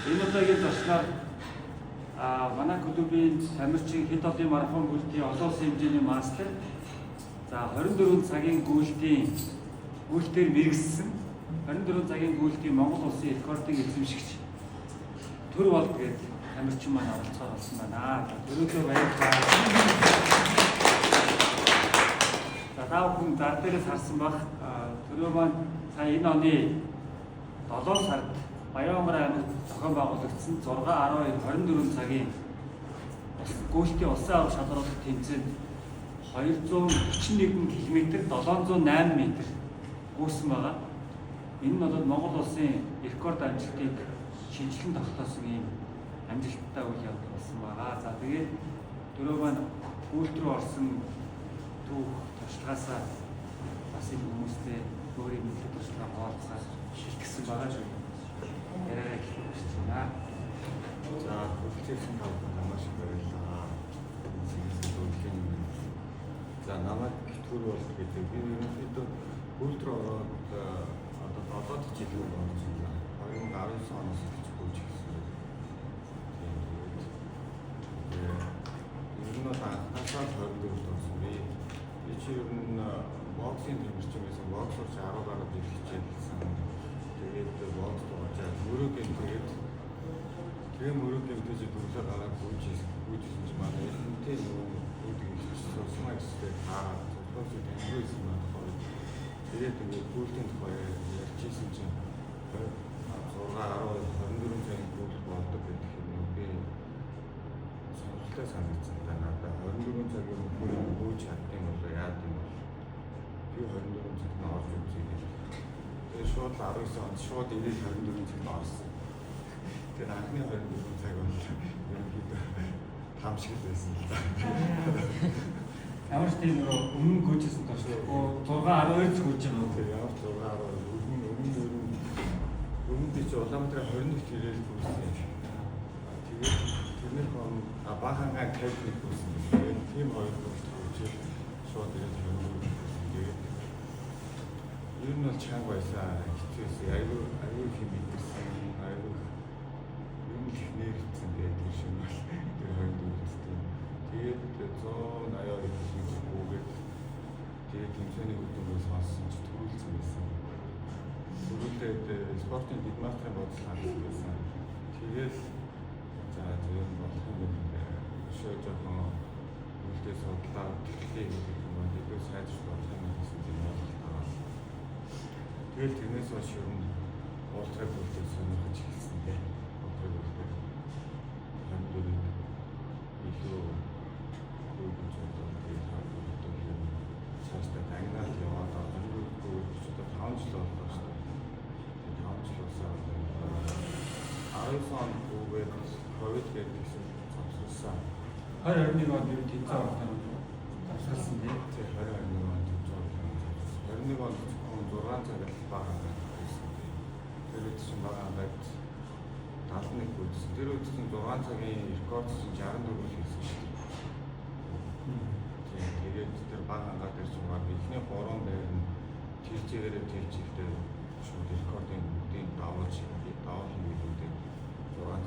Энэ удаагийн туршлаар манай клубын тамирчин хэд олон марафон гүйлтийн олон улсын хэмжээний мастер. За 24 цагийн гүйлтээр мэргэссэн 24 цагийн гүйлтийн Монгол улсын рекордыг эзэмшигч төр болд гээд тамирчин маань оролцоор болсон байна. Төрөөдөө баярлалаа. За тав хүн зар дээрээс харсан баг төрөө маань сая энэ оны 7 сард Баянгар аймагт зохион байгуулагдсан 6-12-24 цагийн гүйлтийн улсын авах шалгаруулах тэмцээнд 241 км 708 м гүйсэн байгаа. Энэ нь бол Монгол улсын рекорд амжилтыг шинжилэн тогтоосон ийм амжилттай үйл явдал болсон байгаа. За тэгээд дөрөв маань гүйлт рүү орсон түүх туршлагаасаа бас энэ хүмүүстэй өөрийн мэдээ туршлага хуваалцах шилжсэн байгаа шүү. Яраа гэх юм байна. За гүйлтийн намайг баярлалаа. За намайг төр бол гэдэг би ерөнхийдөө гүйлт рүү ороод одоо 7 жил болж байна. 2019 оноос эхэлж гүйж гисэн. Ер нь анхнаасаа 24-т болсон. Би чи ер нь боксинг тэмцэж байсан. Боксорч 10 гаруй жил хичээлсэн. Тэгээд бокс тоочаад мөрөгийн тэгээ мөрөгийн төж дүрлээ гараад гүйжсэн чи манай энтэй үүдийг сонсмаа гэстэй цогцолж тэмрээсэн байна. Тэгээд гүйлтийн тухай ярьжсэн чинь 6-10-24 цагийн гүйлт болдог гэдэг юм би сонирхолтой санагдсан. Надад 24 цагийн гүйж чадсан бол яа гэм бол би 24 цагт орж үзье. Тэгээд шууд 19 онд шууд ирээд 24 цагт орсон. Тэгээд анхны 24 цаг бол ерөнхийдөө хам шиг байсан л да. Ямар ч тийм өмнө гүйжсэн туршлагагүй 6-12 гүйж байгаа. Тэгээд ямар 6-10 өмнө чи Улаанбаатарын 21-т ирээд гүйсэн. Тэгээд тэрнэр хон бахангаа техник гүйсэн. Тэгээд тийм хоёр гүйж шууд ирээд 24 тэгээд ер нь бол чанга байсан. Хэцүүсэн. Аюу хэм мэдэрсэн. Аюу юм нэрсэн гэдэг шиг бол тэр хоёр дүүстэй. Тэгээд 180 хэсэг гүгээд тэгээд тэмцээний үднээс хассан ч төрүүлсэн байсан. Төрүүлээд спортын бидмастрын бодлого хийсэн. Тэгээд за зөв болох юм байна. Шоо жоохон үлдээ судлаа тэгэхээр мэдээ сайжруулах болох юм гэсэн юм байна. Тэгээд тэрнээс хойш ер нь уулзах үлдээ сонирхож эхэлсэн дээ. Уулзах үлдээ хандурыг илүү гүйж байгаа юм. Цаашдаа тагнаад яваад хандурыг өчигдөр 5 жил боллоо шүү дээ. 5 жил болсоо 19 он гүйгээд ковид гэдгийгсэн цогцолсон. 2021 онд юу тэнцээ орсон тавшилсан дээ. 2021 онд тэнцээ орсон. 21 онд 6 цаг л бага байсан. Тэр үед чинь бага байд 71 гүйсэн. Тэр үед чинь 6 цагийн рекорд чинь 64 хийсэн шүү дээ. Тэгээд тэр бага ангаад ирсэн баг ихний 3 дээр нь тэрчээрээ тэрчилтэй шууд рекордын үдийн давуулж хийгээд 6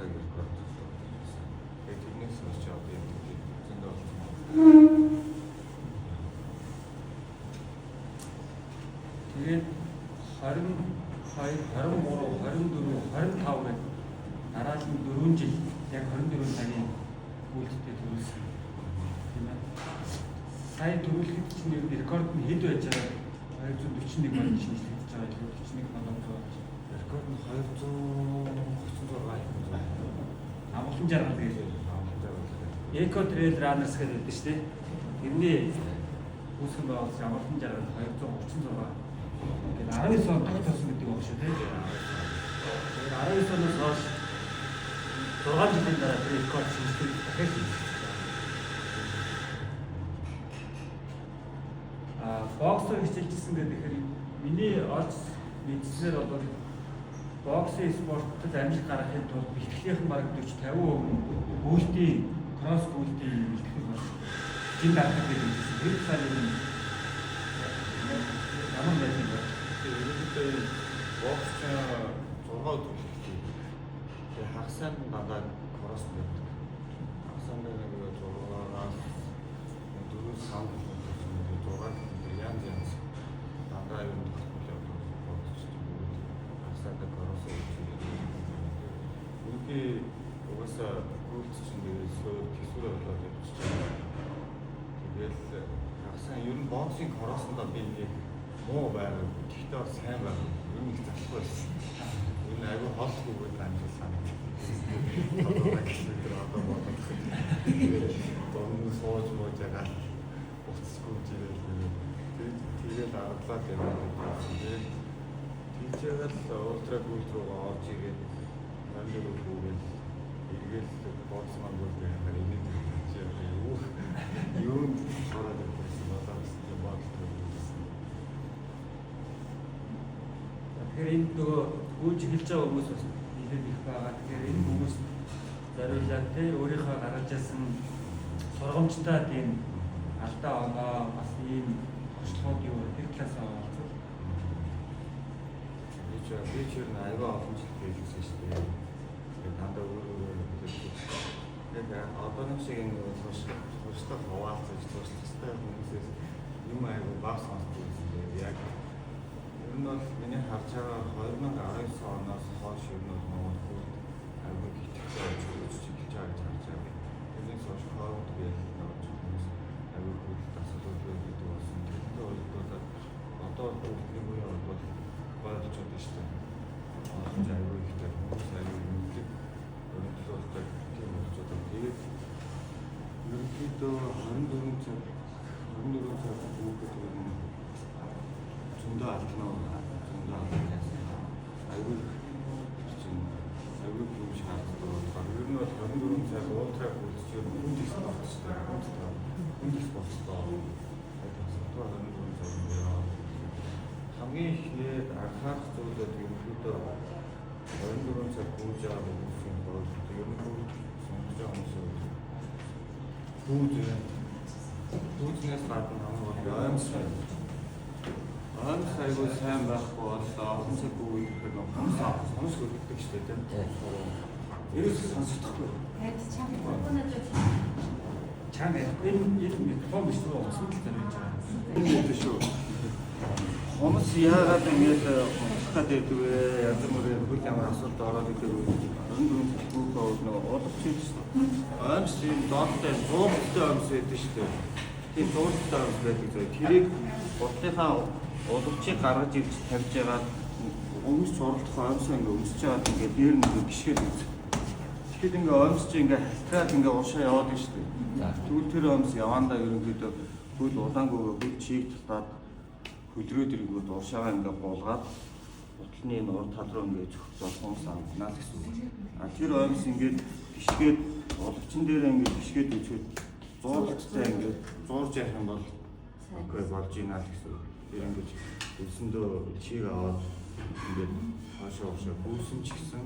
цаг рекорд хийсэн. Тэгээд тэрнээс хойш одоо юм зөндөө тэгээд 22, 23, 24, 25 гээд дараалал нь 4 жил яг 24 цагийн гүйлттэй төрүүлсэн. Тийм ээ. Сая төрүүлэхэд чинь рекорд нь хэд байж байгаа? 241 мод шинжилж байгаа. 41 мод рекорд нь 236 юм. амгалан жаргал гэж. Эко трейл раннерс гэдэг шүү дээ. Тэрний үүсгэн байгуулсан амгалан жаргал 236. Тэгээд 19 он тогтоосон гэдэг баг шүү дээ. Тэгээд 19 оноос хойш 6 жилийн дараа тэр рекорд шинжилгээ дахиад хийсэн. Боксер хичээлжсэн гэхээр миний олж мэдсээр бол боксing спортод амжилт гаргахын тулд бэлтгэлийн бараг 40-50% гүйлтийн кросс гүйлтийн бэлтгэл бол жин дарах гэдэг юм. Тэр талын ямар байсан бэ? Тэгээд бокс 6 өдөр хийх. Тэгээд хагасанд дандаа корос байдаг. Хагасанд нэг 6-аас 4-5 6 янз янз дандаа юм хагасанд корос үгүй угаасаа гүйлц чинь тэсвэр болоод явчихсан. Тэгэл хагасан ер нь боксинг хороосондоо би нэг муу байгаад гэхдээ бас сайн байгаад ер нь их залхуу байсан. Ер нь аюу хоолгүй гэж амжилсан. Одоо бодох. Дон сууж муужгаад уцсгүй тэгээд аргалаа гэдэг. Тийчээгээл ультра гүйл рүүгээ орж игээд мандэр өгөөгөл эргээл боксман бүрээ харин юу хараад байсан бодоос бодлоо. Тэгэхээр энэ нөгөө гүйж эхэлж байгаа хүмүүс бас нэлээд их байгаа. Тэгэхээр энэ хүмүүс зориулаад те өөрийнхөө гаргаж ирсэн сургамжтай тийм алдаа оноо бас ийм туршлагууд юу тэр талаас аваад би ч ер нь аюу олон жил хийжсэн шүү дээ. Тэгээд дандаа өөрөө яг одоо нэг шиг энэ туршлага хаваалцаж туршлагатай хүмүүсээс юм аюу баг сонсдог юм. Яг ер нь бол миний харж байгаа 2019 оноос хойш ер нь Монгол аюу хитгэж чиглэж байгаа гэж харж байгаа. Тэрнээс хойш хойд гээд хүмүүс аюу хөлт асуудал гэдэг болсон. Тэгэхээр одоо бүгдний үе бол болж байгаа шүү дээ. Олон аюу ихтэй хүмүүс аюу юмлэг өрнөлөөлтэй тийм болж байгаа. Тэгээд ерөнхийдөө 24 цаг бүгд зөндөө алднаа аюу юм шаарддаг. Ер нь бол 24 цаг уултраг үлдчихээр хүндээс болчихсон. Хүндээс болчихсон. Хамгийн ихэд анхаарах зүйлүүд ерөнхийдөө 24 цаг гүйж байгаа хүмүүсийн бол ер нь сонгож байгаа хүмүүс гүйжнээс гадна хамгийн аимс аюул сайн байхгүй боллоо. Олон цаг гүйж гэх нэг хүмүүс хөлддөг шүү дээ. Ерөөс сонсохдохгүй. Чам энэ микрофон биш үү? Асуудал тавьж байгаа. Энэ шүү. Хүмүүс яагаад ингэж хатад вэ? Янз бүрийн хөл ямар асуудал ороод идэг вэ? Өндөр хүүхөө нөгөө удагчид аимс тийм доолтой зууртай аимс байдаг шүү дээ. Тийм зууртай аимс байдаг зэрэг тэрийг бодлынхаа удагчийг гаргаж ирж тавьж байгаа өмс суралцах аимсаа ингэ өмсөж байгаа ингээд дээр нь гიშгээд үз. Тэгэхэд ингээ аимс чи ингээ хальтраад ингээ уушаа яваад байна шүү дээ. Тэгвэл тэр аимс явандаа ерөнхийдөө хөл удаангүйгээр хөл чийг татаад хөдрөөд ирэнгүүт уушаагаа ингээ буулгаад бутлын энэ урд тал руу ингээ зөхцөл хүмүүс амтнаа гэсэн үг. Тэр аимс ингээ гიშгээд удагчин дээр ингээ гიშгээд үзэхэд зуурттай ингээ зуурж явах юм бол окей болж ийна гэсэн үг. Тэр ингээ өсөндөө чийг аваад ингээ хаашаа бүүсэн ч гэсэн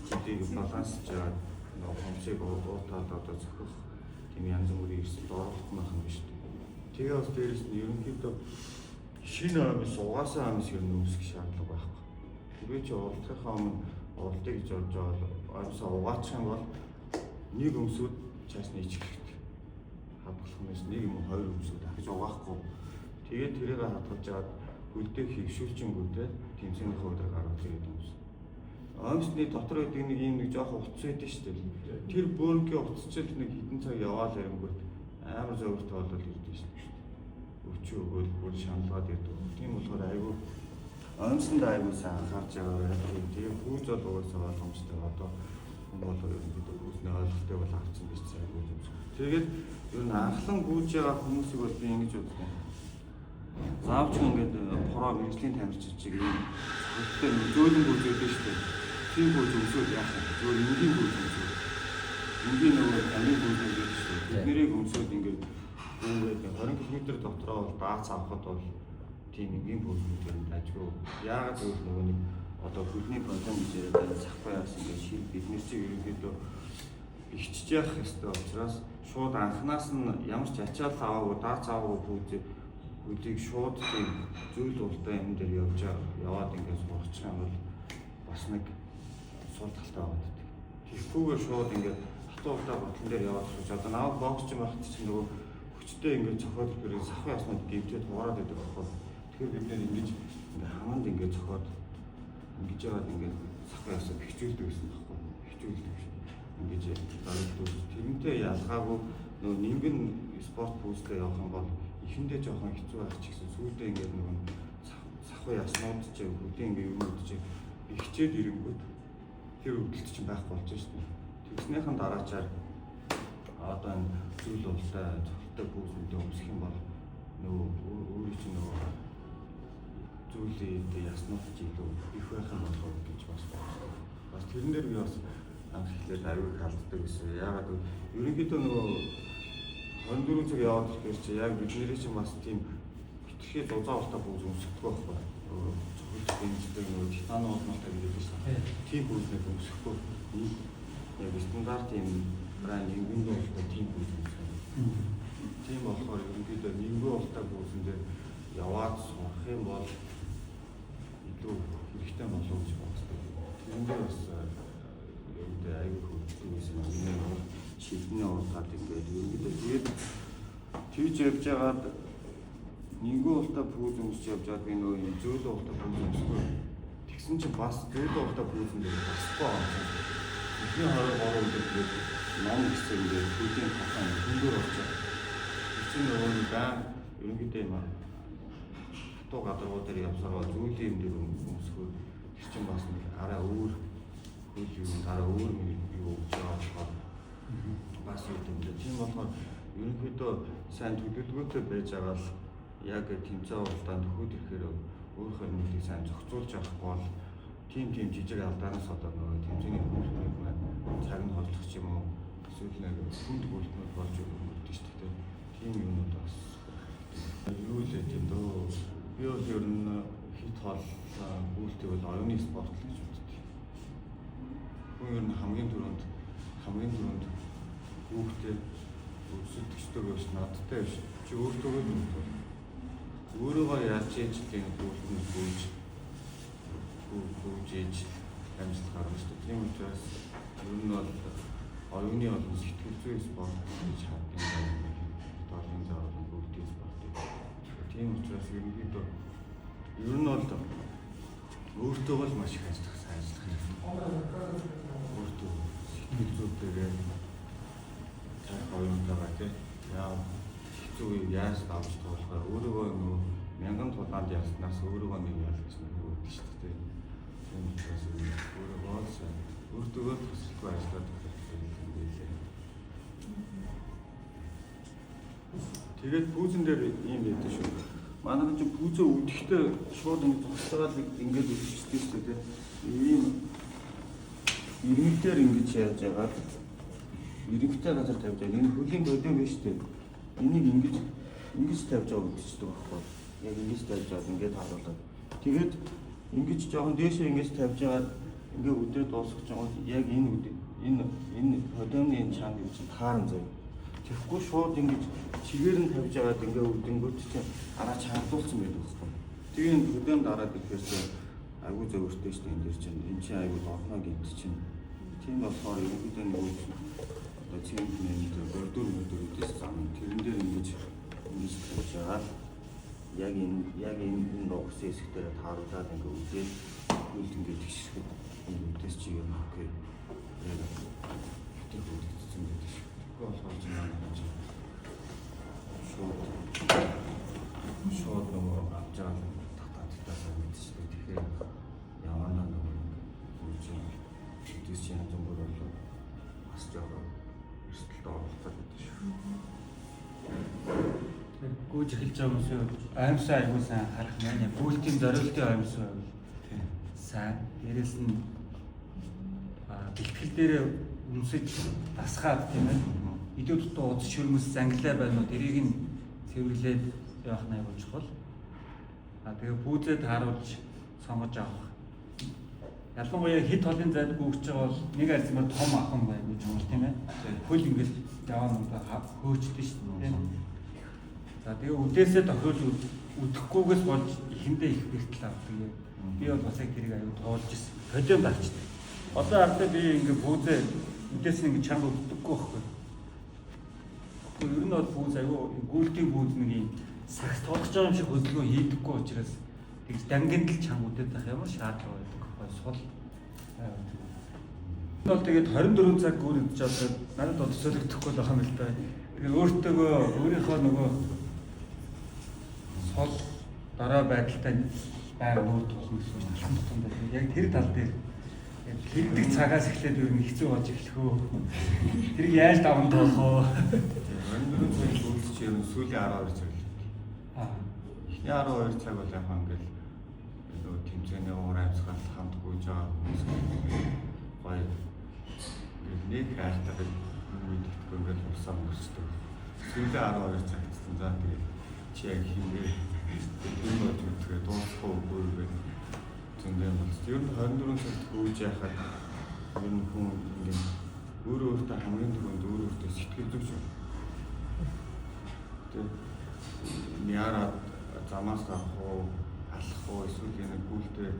хэдийг балансж байгаа нөгөө хомчийг урд талд одоо зөхөх тийм янз бүрийн эрсдэл оруулах юм байна шүү дээ. Тэгээ бас дээрэс нь ерөнхийдөө шинэ аимс угаасаа аимс ер нь үүсэх шаардлага байхгүй. Тэрвээ чи уралдахынхаа өмнө уралдыг гэж орж байгаа аимсаа угаачих юм бол нэг өмсөд цааш нь ичих хэрэгтэй. Хадгалах юмс нэг юм хоёр өмсөд дахиж угаахгүй. Тэгээд тэрийг хадгалж аваад хөлдөө хөвшүүлчингүүтэй тэмцээний хөвдөр гаргаж ирээд юмс. Аимсны дотор байдаг нэг юм нэг жоох утас байдаг шүү дээ. Тэр бөөнгийн утасчил нэг хэдэн цаг яваал ирэнгүүт амар зовиртой болоод ирдэ шүү дээ. Өчөө өгөөл бүр шаналгаад ирдэг. Тийм болохоор айгүй аимсанд айгүй сайн анхаарч байгаа. Тийм хүүз бол угаасаа ойлгомжтой. Одоо хүн болоо ерөнхийдөө хүүзний ойлголтыг бол авсан гэж айгүй юм. Тэгээд ер нь анхлан гүйж байгаа хүмүүсийг бол би ингэж боддог. Заавч ингээд хороо мэрэгжлийн тамирчид чиг юм хөтөлбөр зөөлөн гүйжээд шүү дээ. Тийм гүйж өмсөөл яах вэ? Зөвхөн энгийн гүйж өмсөөл. Энгийн нөгөө амийн гүйж гэдэг шүү дээ. Тэднийг өмсөөл ингээд 20 км дотроо бол дац авахд бол тийм энгийн гүйжүүд ажгүй. Яагаад гэвэл нөгөө нэг одоо хөлний проблем гэж яриад сахгүй яасан ингээд шил бидний чиг ерөнхийдөө ихчж явах ёстой учраас шууд анханаас нь ямар ч ачаал аваагүй дац аваагүй хөлийг шууд тийм зүйл уралдаан юм дээр яваад ингээд сурчих юм бол бас нэг сул талтай байдаг. Хийхгүйгээр шууд ингээд хатууртаа ботлон дээр яваад гэж одоо наад боксч юм багт чинь нөгөө хүчтэй ингээд цохоод ирэхээр сахын яснууд гівчээд хугараад байдаг байхгүй. Тэгэхээр бид нэр ингэж ингээд хамаанд ингээд цохоод ингэж яваад ингээд сахын ясаа хичүүлдэг гэсэн байхгүй. Хичүүлдэг шүү. Ингэж дарагддаг. Тэрнтэй ялгаагүй нөгөө нингэн спорт бүстэй явах юм бол эхэндээ жоохон хэцүү байх ч гэсэн сүүлдээ ингээд нөгөө сахын яснууд ч хөдөө ингээд юмуд ч ихчээд ирэнгүүт тэр өвдөлт чинь байхгүй болж шүү дээ. Тэгснийхэн дараачаар одоо энэ зүйл болтой цогтой бүсэндээ өмсөх юм бол нөгөө өөрийн чинь нөгөө зүйлээ яснууд ч илүү их байх юм болов гэж бас байна. Бас тэрэн дээр би бас анх эхлээд аюул халддаг гэсэн. Яагаад гэвэл ерөнхийдөө нөгөө 24 цаг яваад ирэхээр чи яг бидний чинь бас тийм хитрхээ зузаан болтой бүс өмсөхгүй байхгүй. Дэмждэг нөгөө титан уулмалтай гэдэг чинь тийм бүснийг өмсөхгүй яг стандарт юм брэнд нингэн болтой тийм бүс өмсөх. Тийм болохоор ерөнхийдөө нингэн болтой бүсэн дээр яваад сурах юм бол илүү хэрэгтэй болов гэж боддог. Тэрнээ бас өөдөө аюул хөвддөг гэсэн юм бол шилдний уртаад ингээд ерөнхийдөө тэгээд тийж явж байгаад нингэн болтой бүс өмсөж явж байгаад би нөгөө юм зөөлөн болтой бүс өмсөхгүй. Тэгсэн чинь бас зөөлөн болтой бүсэн дээр басхгүй байна. Эхний 23 өдөр тэгээд ном гэсэн ингээд бүдийн хатан хөндөр болчихсон. Эцэг нөгөө ерөнхийдөө юм хатуу гадаргуу дээр явсараа зөөлөн юм дээр өмсөхөө тэр чинь бас нэг арай өөр хөл юм арай өөр юу гэж байгаа бас юм дээ. Тийм болохоор ерөнхийдөө сайн төлөвлөгөөтэй байж байгаа л яг тэмцээн уралдаанд төхөд ирэхээр өөрийнхөө нүдийг сайн зохицуулж авахгүй бол тийм жижиг алдаанаас одоо нөгөө тэмцээний хөлбөрийг маань цаг нь хорлох юм уу эсвэл нэг хүнд бүлтнүүд болж өгдөг шүү дээ. Тийм юмнууд бас юу л гэдэг дөө. Би бол ер нь хит хол үйлдэл бол оюуны спорт л гэж үздэг. Хүн ер нь хамгийн түрүүнд хүүхдээ өсөлтөчтэй биш надтай биш. Чи өөртөө л өөрийгөө яаж хийж тийм бүлтэн гүйж амжилт гаргах шүү дээ. Тийм учраас ер нь бол оюуны болон сэтгэл зүйн спорт гэж хаддаг юм. Долын заавал бүгдийн спорт. Тийм учраас ерөнхийдөө ер нь бол өөртөө бол маш их ажиллах хэрэгтэй. Өөртөө сэтгэл зүйтэйгээ цаг оюунтайгаа тийм яа хэцүү яаж давж туулахаар өөрийгөө нөгөө мянган тулаанд ялснаас өөрийгөө нэг ялж нөгөө өгдөө шүү дээ. Тийм учраас өөртөө төсөлгүй ажиллаад байгаа юм билээ. Тэгээд пүүзэн дээр ийм байдаг шүү. Манайхан ч пүүзээ үдэхдээ шууд ингэ зогсоогоод ингэж үдчихдэг шүү дээ. Ийм ирмэгдээр ингэж яаж яагаад ирмэгтэй газар тавьж байгаа. Энэ хөлийн бодио биш дээ. Энийг ингэж тавьж байгаа үдчихдэг байхгүй. Яг ингэж тавьж байгаа ингэж харуулдаг. Тэгээд ингэж жоохон дээшээ ингэж тавьж байгаа ингээ өдрөө дуусгаж байгаа яг энэ hodioны энэ чанга гэж тааран заяа. Тэгэхгүй шууд ингэж чигээр нь тавьж байгаад ингээ үдэнгүүт чинь араа чангадуулсан байдаг байхгүй. Тэгээд хөдөөн дараад ирэхээс айгүй зөөртэй шүү дээ энэ дэр чинь. Энд чинь айгүй орно гэдэг чинь. Тийм болохоор ерөнхийдөө нэг одоо цемент бордор өдөөс зам тэрэн дээр ингэж тавьж байгаад яг энэ ногсоо хэсгээр тааруулаад ингээ үдээд үл ингээ тэгшрэхэд энэ үдээс чи юм окей. Яг тэр үдцсэн байдаг шүү. Тэгэхгүй болохоор чи маань шууд нөгөө авч байгаа татаатаа мэдчихдэг. Тэгэхээр яваанаа нөгөө үдээс чи янз бүр болоо бас жоохон эрсдэлд оролцоод байдаг шүү. Гүйж эхэлж байгаа юмсоо аимсаа айгуу сайн харах маань бүлтийн зориултын аимсаа сайн. Дээрээс нь бэлтгэл дээр өмсөж дасгаад тийм ээ. Идүү дутуу удас шөрмөс занглаа байна уу тэрийг нь цэвэрлээд явах нь айгуу чухал. Тэгээ пүүзэд харуулж сонгож авах. Ялангуяа хит холын зайд гүйж байгаа бол нэг арзмаар том ахан байна гэж юм тийм ээ. Хөл ингэж яваа хөөчдөө шүү дээ. За тэгээ үдээсээ тохиолж үдэхгүйгээс болж ихэндээ их бэртэл авдаг юм. Би бол бас яг тэрийг аюу туулж ирсэн. Hodioнд авчдаг. Одоо ардаа би ингээ бүүзээ эндээс ингээ чанга өгдөггүй байхгүй. Ер нь бол бүүз аюу гүйлтийн бүүз нэг юм сагс тоодож байгаа юм шиг хөдөлгөөн хийдэггүй учраас тэгж дангинд л чанга үдээд байх ямар шаардлага байдаг байхгүй сул. Энэ бол тэгээд 24 цаг гүр идэж чадаад надад бол төсөөлөгдөхгүй л байгаа юм л да. Тэгээд өөрийнхөө нөгөө сул дараа байдалтай байга нүүр тулна гэсэн алхам тутам байдаг. Яг тэр тал дээр тэгдэг цагаас эхлээд ер нь хэцүү болж эхлэхөө. Тэрийг яаж даван тоолох вэ? 24 цагийн гүйлт чи ер нь сүүлийн 12 цаг л. Эхний 12 цаг бол яг ингээл нөгөө тэмцээний уур амьсгал хамт гүйж байгаа хүмүүс гоё нэг хайртай мэддэхгүй ингээл усаа мөрсдөг. Сүүлийн 12 цаг гэсэн за тэгээд чи яг хингээ энэ бол зүгээр дуусахгүй үгүй гэж зөндөө болж. Ер нь 24 цагт гүйж яхад ер нь хүн ингээд өөртөө хамгийн түрүүнд өөртөө сэтгэл зүгш юм. Тэгээд яарад замаас гарах уу, алах уу, эсвэл нэг гүйлтийн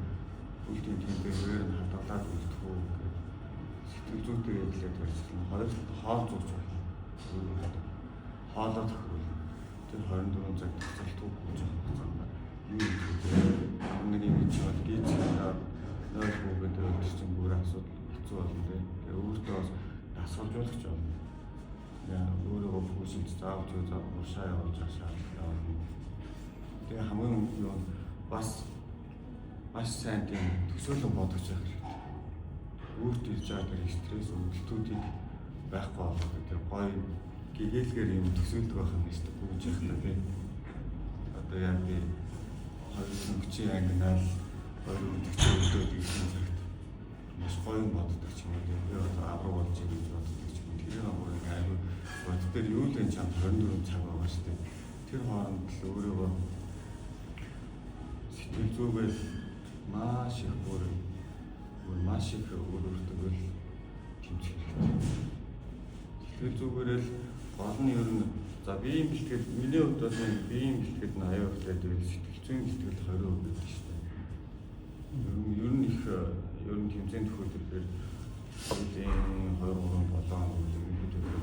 тэмдгээр нь хадгалаад үлдэх үү гэдэг сэтгэл зүйтэй хэлээд барьсан. Хоёр хоол зууч байна. Хоолоо тохиол. Тэр 24 цаг тасалтгүй гүйж байгаа юм. Нэг юм чимэл гизээр нойр бүгд өдөрчөн бүр асуудал хэцүү болно дээ. Тэгээ өөртөө бас дасгалжуулагч байна. Яа өөрөө бүхэлд заавч уушаа явуулж шаардлагатай байна. Тэгээ хамгийн юу бас маш сайн тийм төсөөлөн бодож явах хэрэгтэй. Өөртөө ирж байгаа тэр стресс өвдөлтүүдийг байхгүй болгох гэдэг гоё гэгээлгээр юм төсөөлдөг байх юм шүү дээ. Бүгж явах та тийм. Одоо яг би хоёрын ангинаал хоёрын өдөрт ирсэн цагт маш гоё боддог ч юм уу тийм. Би одоо авраг болж ирэх гэж боддог ч юм уу. Тэр нэг аюу бод дээр юу л энэ чам 24 цаг байгаа шүү дээ. Тэр хооронд л өөрийгөө сэтгэл зүгээс маш их өөртөө тэмцэх хэрэгтэй. Сэтгэл зүгээрэл гол нь ер нь за биеийн бэлтгэл миний хувьд бол биеийн бэлтгэл нь аюу ихлээд сэтгэл зүйн бэлтгэл 20% гэдэг шүү дээ. Ер нь тэмцээнд төхөөлөөр сүүлийн 2-3 7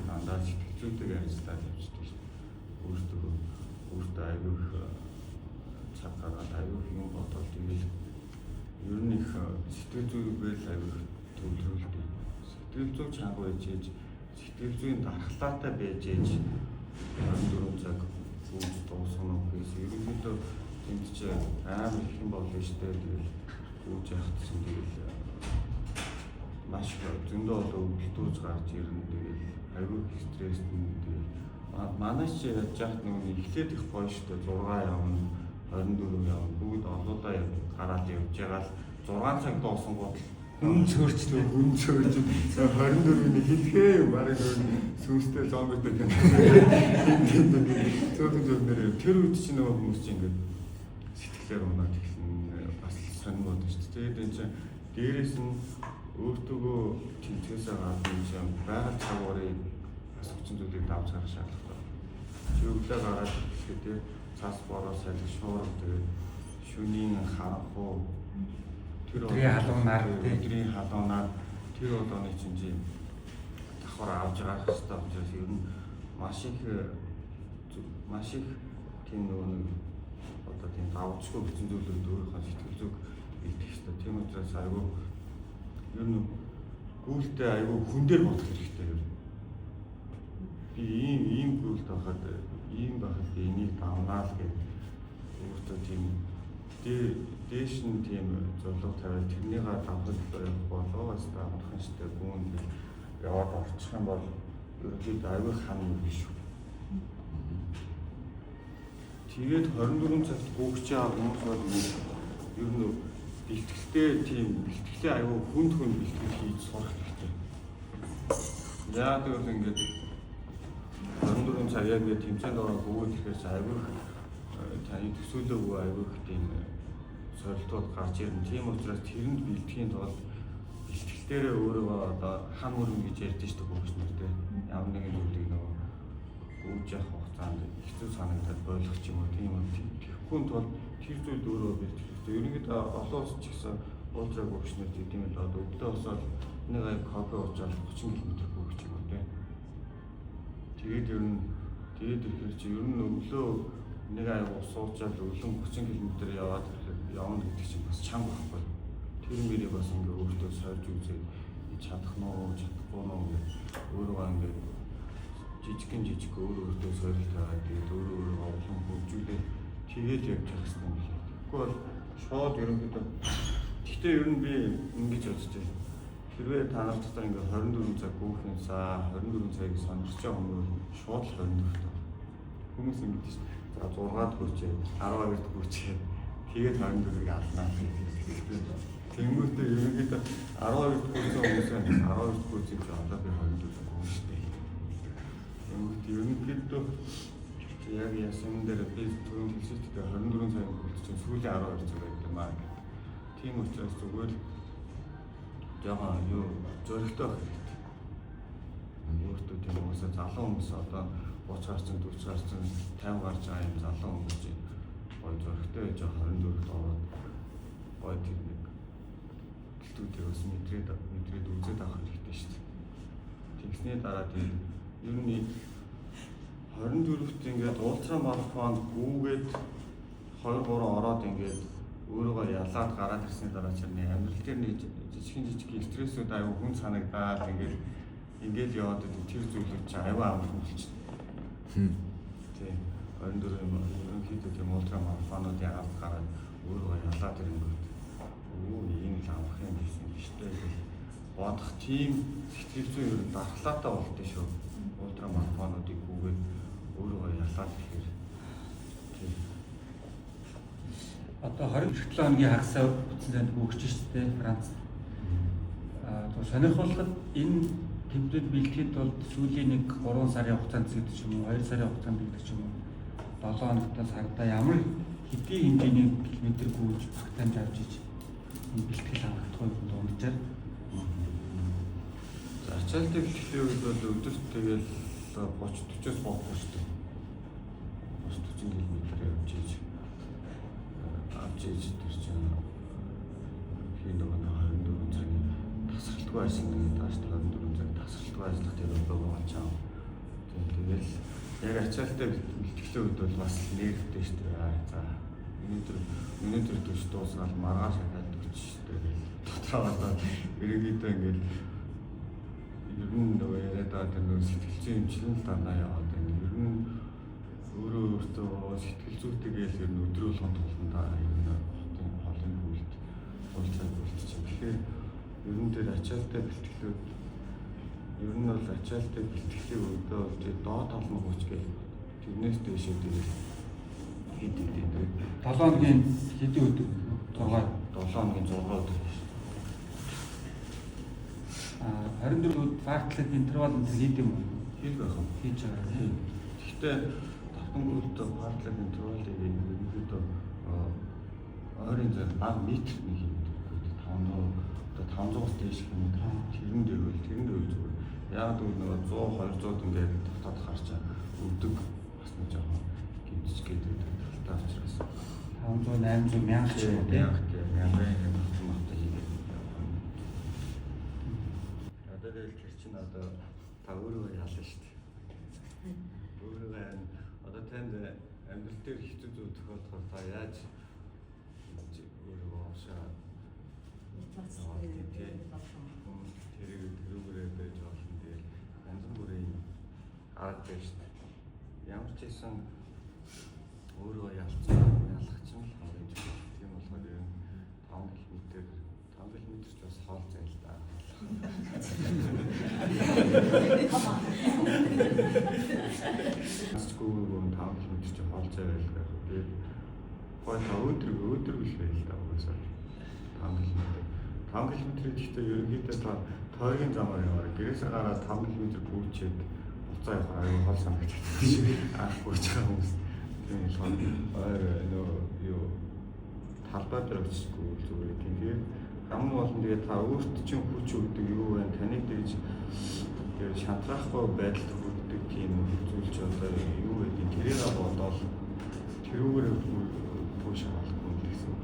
дандаа сэтгэл зүйтэйгээ ажиллаад явждаг шүү дээ. Өөртөө аюу их цаг гаргаад аюу их юм бодвол тэгэл ер нь их сэтгэл зүйгээл аюу төвлөрүүлдэг. Сэтгэл зүй чанга байж ээж сэтгэл зүйн дархлаатай байж ээж 24 цаг гүйж дуусгах нь гэсэн ерөнхийдөө тэнд ч амар их юм болно шүү дээ. Тэгэл гүйж явах гэсэн тэгэл маш зөндөө өвдөлтөөж гарч ирнэ. Тэгэл аюу их стресст тэгэл манай ч яаж яах нэг эхлээд их гоё шүү дээ. 6 явна 24 явна бүгд олоодаа гараад явж байгаа л 6 цаг дуусангууд хүн цөөрчлөө 24-ний хэлхээ юм барыг сүнстэй зомбитой гэнэ. Цөөхөн тэр үед чинь нөгөө хүмүүс чинь ингээд сэтгэлээр унаад ихсэн бас сонирхол бодож шүү дээ. Тэгээд энэ чинь дээрээс нь өөртөө тэмцээсээ гадна юм байгаль цагуурыг бас хүчин зүйлийг давж гарах шаардлагатай. Чи өглөө гараад ихэд цаас бороо салхи шуурга тэгээд шөнийн харанхуу тэр өдрийн халуунаар тэр одооны чинь давхар авч гарах хэрэгтэй учраас ер нь маш их тийм нэг одоо тийм давчгүй хүчин зүйлүүд өөрийнхөө сэтгэл зүг илтгэх хэрэгтэй. Тийм учраас айгүй ер нь гүйлтэй айгүй хүн дээр бодох хэрэгтэй ер нь. Би ийм гүйлт байхад ийм байхад би энийг давнаа л гэж өөртөө тийм дээш нь тийм зорилго тавиад тэрнийгээ давхад болгоогоос давах штэ гүн яваад орчих юм бол ерөнхийдөө аюул хана юм биш үү. Тэгээд 24 цагт гүйж байгаа хүмүүс бол ер нь бэлтгэлтэй аюул хүнд бэлтгэл хийж сурах хэрэгтэй. Яг л ингээд 24 цаг яг би тэмцээнд орох бүгд ихэс аюул таны төсөөлөөгүй аюул тийм сорилтууд гарч ирнэ. Тийм учраас тэрэнд бэлтгэхийн тулд бэлтгэлтээрээ өөрийгөө одоо хам өрн гэж ярьдэн шүү дээ бүгд нэртэй. Ямар нэгэн зүйлийг нөгөө гүйж явах хугацаанд хэцүү санагдаад ойлгох юм уу тийм үү. Тэгэхгүй тул тэр зүйл өөрөө бэлтгэх хэрэгтэй. Ерөнхийдөө олон улс ч гэсэн ультра гүгчнүүд гэдэг юм л одоо өглөө босоод нэг аяг кофе уучаад 30 км гүгч юм уу те. Тэгээд ирэхээр чи ер нь өглөө нэг аяг ус уучаад өлөн 30 км яваад явна гэдэг чинь бас чанга байхгүй. Тэр мөрийг бас ингээ өөртөө сойрж үзээд чадах нь уу чадахгүй нь уу өөрөө ингээ жижиг өөртөө сойрж байгаа. Тэгээд өөрөө олон хөгжүүлээд тэгээд явж байгаа гэсэн юм байна. Тэгэхгүй бол шууд ерөнхийдөө гэхдээ ер нь би ингэж бодож байна. Хэрвээ та нар дотор ингээ 24 цаг гүйхэнсаа 24 цагийг сонирч байгаа хүмүүс шууд л 24 таа. Хүмүүс ингэж шүү. За 6-д хүрчээ 12-д хүрчээ тэгээд 24-ийг алнаа гэдэг. Тэнгүүтээ ерөнхийдөө 12-д хүрсэн хүмүүсээ 12-д хүрсэн чинь одоо би 24-д гүн шүү дээ. Тэнгүүтээ ерөнхийдөө яг ясан дээр би түрүүн хэлсэхдээ 24 цагийн хүртэл чинь сүүлийн 12 цаг байдаг юм аа. Тийм учраас зүгээр ягаа юу зөрөгтэй байх хэрэгтэй. Өөртөө тийм хүмүүсээ залуу хүмүүс одоо 30 гарсан 40 гарсан 50 гарч байгаа юм залуу хүмүүс гой зөрөгтэй байж 24-д ороод гой тийм нэг гэлтүүдээ бас мэдрээд үзээд авах хэрэгтэй шүү дээ. Тэгсний дараа тийм ер нь 24-т ингээд ультра марафонд гүүгээд 2-3 ороод ингээд өөрийгөө ялаад гараад ирсний дараа чинь амьдрал дээр нэг жижиг стрессүүд аюу хүн санагдаад ингээд яваад тэр зүйлүүд чинь аюу амархан болчихно. Тийм 24 ерөнхийдөө тийм ультра марафонууд яагаад гараад өөрийгөө ялаад ирэнгүүт ийм л амархан юм гэсэн шүү дээ. Бодох тийм сэтгэл зүй ер нь дархлаатай болдсон шүү. Ультра марафонуудыг гүүгээд өөрийгөө ялаад ирэхээр тийм одоо 27 хоногийн хагасаа бүтэн гүгч шүү дээ Франц. Сонирхолтой энэ тэмдэгт бэлтгэхэд бол сүүлийн нэг 3 сарын хугацаанд гэдэг ч юм уу 2 сарын хугацаанд гэдэг ч юм уу 7 хоногтоос хагада ямар хэдийн хэмжээний километр гүйж багтаамж авч иж энэ бэлтгэл хангалтгүй юм дуунажаар. За ачаалтын бэлтгэлийн үед бол өдөрт тэгэл 30-40-оос бохгүй шүү дээ. 30-40 км явж иж тэр чинь хин нөгөө 24 цагийн тасралтгүй ажил гэдэг тааш 24 цаг тасралтгүй ажиллах тэр байгаа чам. Тэгэл яг ачаалтаа бэлтгэлийн үед бол бас нэрвтэй шүү дээ. За өнөөдөр төч дуусгаад маргааш хахад төч шүү дээ. Дотроо ерөнхийдөө ингээд ер нь нөгөө яриад байгаа тэр нөгөө сэтгэл зүйн хэмжлэн л дандаа яваад байна. Ер нь өөртөө сэтгэл зүйтэйгээл ер нь өдрөөл хонтолтондаа ер нь холын хүлд уулзаад болчихсон. Тэгэхээр ер нь тэр ачаалтаа бэлтгэлүүд ер нь бол ачаалтаа бэлтгэлийн үедээ бол доод талны хүч гэх тэрнээс дэшээ тэгэл хэд 7 хоногийн хэдийн өдөр 7 хоногийн 6 өдөр. 24 өдөр фактлэг интервал энэ хийд юм уу? Хийж байх юм. Хийж байгаа. Гэхдээ давтан бүрдээ фактлэг интервалыг ерөнхийдөө ойрын зэрэг баг метр нэг юм. 500-аас дээш юм. Тэрэн дээр зүгээр. Яг л нөгөө 100-200 ингээд татаад харч өгдөг бас нэг жоохон гимтч гэдэг талтай учраас 500-800 мянга ч юм уу тийм. Мянган махтай хийгээд. Одоо л тэр чинь одоо та өөрөө ялна шүү дээ. Өөрөө одоо танд амьдрал дээр хэцүү зүйл тохиолдоход та яаж өөрөө уушаа тэрүүгээрээ байж болно тэгэл янз бүрийн арга байж шүү дээ. Ямар ч байсан өөрөө ялах чинь л хамгийн чухал. Тийм болохоор ер нь 5 км ч бас хоол зай л да. Скүүл 5 км ч хоол зай байл гэх. Тэгээд гой өдөр биш байл да угаасаа 5 км. 5 км гэхдээ ерөнхийдөө та тойргийн замаар яваа. Гэрээсээ гараад 5 км гүйчээд буцаа явах аюул хол санагдчих. Гүйж байгаа хүмүүс. Тийм болохоор юу талбай дээр очихгүй зүгээр тийм. Хамгийн гол нь тэгээ та өөрт чинь хүч өгдөг юу вэ? Таныг тэгж шантрахгүй байдалд хүрдэг тийм зүйлч одоо юу гэдэг тэрийг бодоод тэрүүгээр тууш авахгүй гэсэн.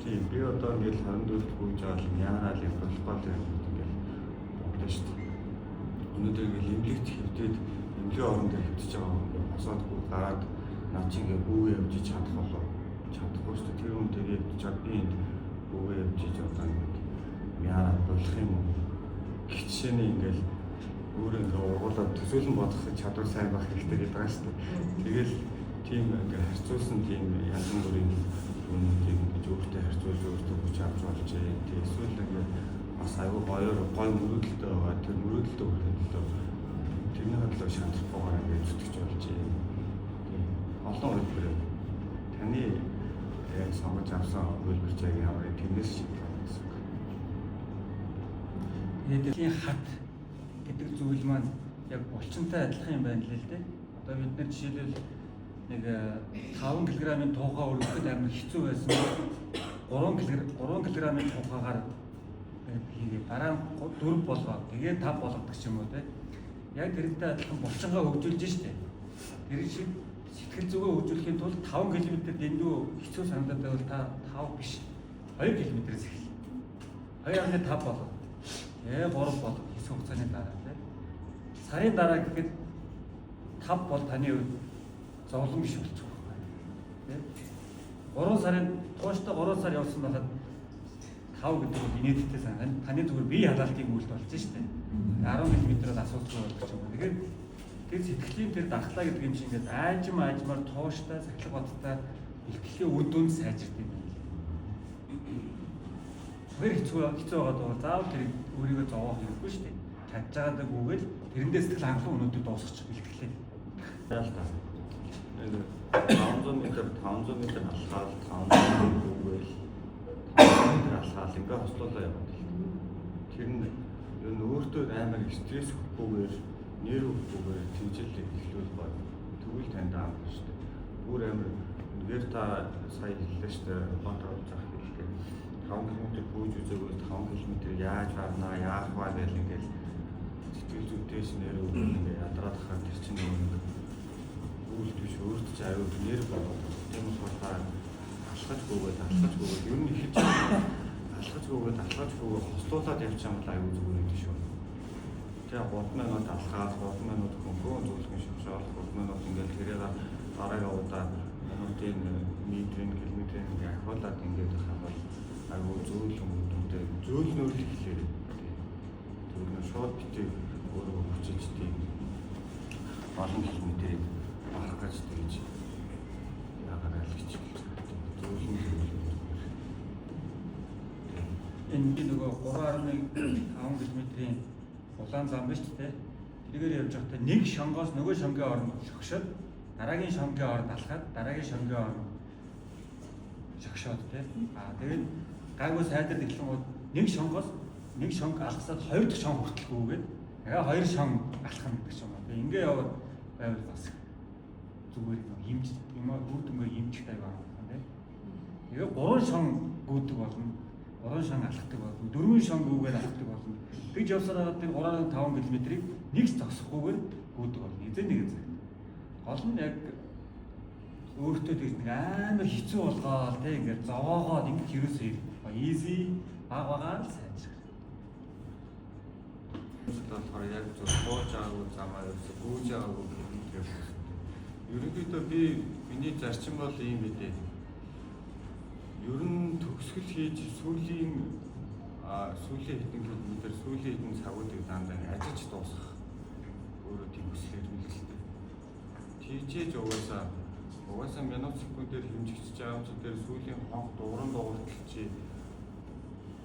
Тийм би одоо ингээл 24-т гүйж аваад яарал юм болохгүй юм ингээл бодлоо шүү дээ. Өнөөдөр ингээл имлэгт хөвдөд имлэгийн орон дээр хөвдөж байгаа юм ингээд босоодгүй гараад наа чи ингээ бүүгээ явж чадах болоо чадахгүй шүү дээ. Тэр хүн тэгээд чад би энд бүүгээ явж одоо ингээд яарал болох юм уу? Гिचшээний ингээл өөрөө ингээ ургуулад төсөөлөн бодох чадвар сайн байх хэрэгтэй гэдэг байгаа шүү дээ. Тэгэл тийм ингээ харьцуулсан тийм янз бүрийн үнэнийг ингэж өөртөө харьцуулж өөртөө хүч авч болж тийм эсвэл ингээ бас аюу гоё мөрөөдөлтөй байгаа. Тэр мөрөөдөлтөй хүртэл тэрний хадлаа шаардлагагүйгээр ингээ зүтгэж болж тийм олон хэлбэр таны яг сонгож авсан хөлбөрч яг ямар тиймээс шийдэх гэсэн үг. Тэгээд хат гэдэг зүйл маань яг булчинтай адилхан юм байна л дээ. Одоо бид нар жишээлбэл нэг 5 кг-ийн туухаа өргөхөд амар хэцүү байсан. 3 кг-ийн туухаагаар хийгээ дараа нь 4 болгоо. Тэгээд 5 болгодог ч юм уу те. Яг тэрнтэй адилхан булчингаа хөгжүүлж штэ. Тэр шиг сэтгэл зүгөө хөгжүүлэхийн тулд 5 км дэндүү хэцүү санагдаад байвал та 5 биш 2 км-с эхэл. 2.5 болго. 3 болго. Хэсэг хугацааны дараа тийм. Сарын дараа гэхэд 5 бол таны хувьд зовлон биш болчих واخ. Тийм. 3 сарын тууштай 3 сар явсан байхад 5 гэдэг бол инээдтэй санагдана. Таны зүгээр бие халаалтын үйлдэл болж штэ. 10 км-ээр асуултгүй болчих юм. Тэгэхээр тэр сэтгэлийн тэр дархлаа гэдэг юм чинь ингээд аажмаар тууштай сахилга бодтой ихтгэлийн үр дүнд сайжирдаг юм байна. Тэр хэцүү байгаад байгаа. Заавал тэр өөрийгөө зовоох хэрэггүй шүү дээ. Чадж байгаадаг үгээл тэрэндээ сэтгэл хангалуун өнөдөө дуусчих бэлтгэлээ. Яа л та. Энэ 500 м 500 м алхаал 500 м үгээл 500 м алхаал ингээ хослуулаа яваад л. Тэр нь энэ өөртөө амар стресс өгөхгүйгээр нэр өгөхгүйгээр тэмцэлээ эхлүүл бай. Тэгвэл танд аавна шүү дээ. Бүр амар үнээр та сая хэллээ шүү дээ. Батар болж ах хэллээ. 5 км бүүж үзээгүүл 5 км яаж гарнаа, яах вэ гэл ингээл сэтгэл зүйтэйс нэр өгөх ингээ ядраад хахаар тэр чинь нэг үйлдэл биш өөрт ч аюул нэр болоод тийм болохоор та алхажгүйгээд ер нь ихэж алхажгүйгээд хослуулаад явчих юм бол аюул зүгээр юм шүү. Тэгээ 3 минут алхаад 3 минут хөнгөн зөвлөгөн шавшаал 3 минут ингээл тэрээр дараагийн удаа минутын метрийн километрийн ингээ ахиулаад ингээд хавал аюул зөөлөн үүдтэй зөөлнөр л хэлээ. Зөөлнөр шууд битээ өөрөө хүчиж тийм олон километрийг авах гэж тэгж яагаад айлгч зөөлнөр энэ нөгөө 3.5 км-ийн улаан зам биш үү? Тэргээр явж байхдаа нэг шонгоос нөгөө шонгийн орнд шогшоод дараагийн шонгийн орнд алхаад дараагийн шонгийн орнд шогшоод тийм. Тэгээд гайгүй сайдад эхлэнгууд нэг шонгоос нэг шонг алхасаад хоёр дахь шонг хүртэлгүйгээд яга хоёр шонг алхах юм гэж байна. Тэгээ ингээ яваад байвал бас зүгээр юмч юм аа үүдмээр юмчтай байгаа юм тийм. Тэгээ 3 шонг гүйдэг болно. 3 шонг алхдаг болно. 4 шонг гүйгээд алхдаг болно. Тэгж явсараад тэр 3.5 км-ийг нэг ч зогсохгүйгээр гүйдэг болно. Эзэн нэг эзэн. Гол нь яг өөртөө тэгж нэг амар хэцүү болгоод тийм ингээд зовоогоод ингээд хэрэгсээ easy багагаар сайжрах. Тэгэхээр яг зөв бууж байгаагүй замаа ерөөсө гүйж байгаагүй гэдэг юм. Ерөнхийдөө миний зарчим бол ийм бидээ. Ер нь төгсгөл хийж сүүлийн хэдэн километр сүүлийн хэдэн цагуудыг дандаа ажиллаж дуусгах өөрөө тийм хүсэл эрмэлзэлтэй. Тийчээж угаасаа минут секундээр хэмжигдэж байгаа юм чи тэр сүүлийн хонх дууран дууртал чи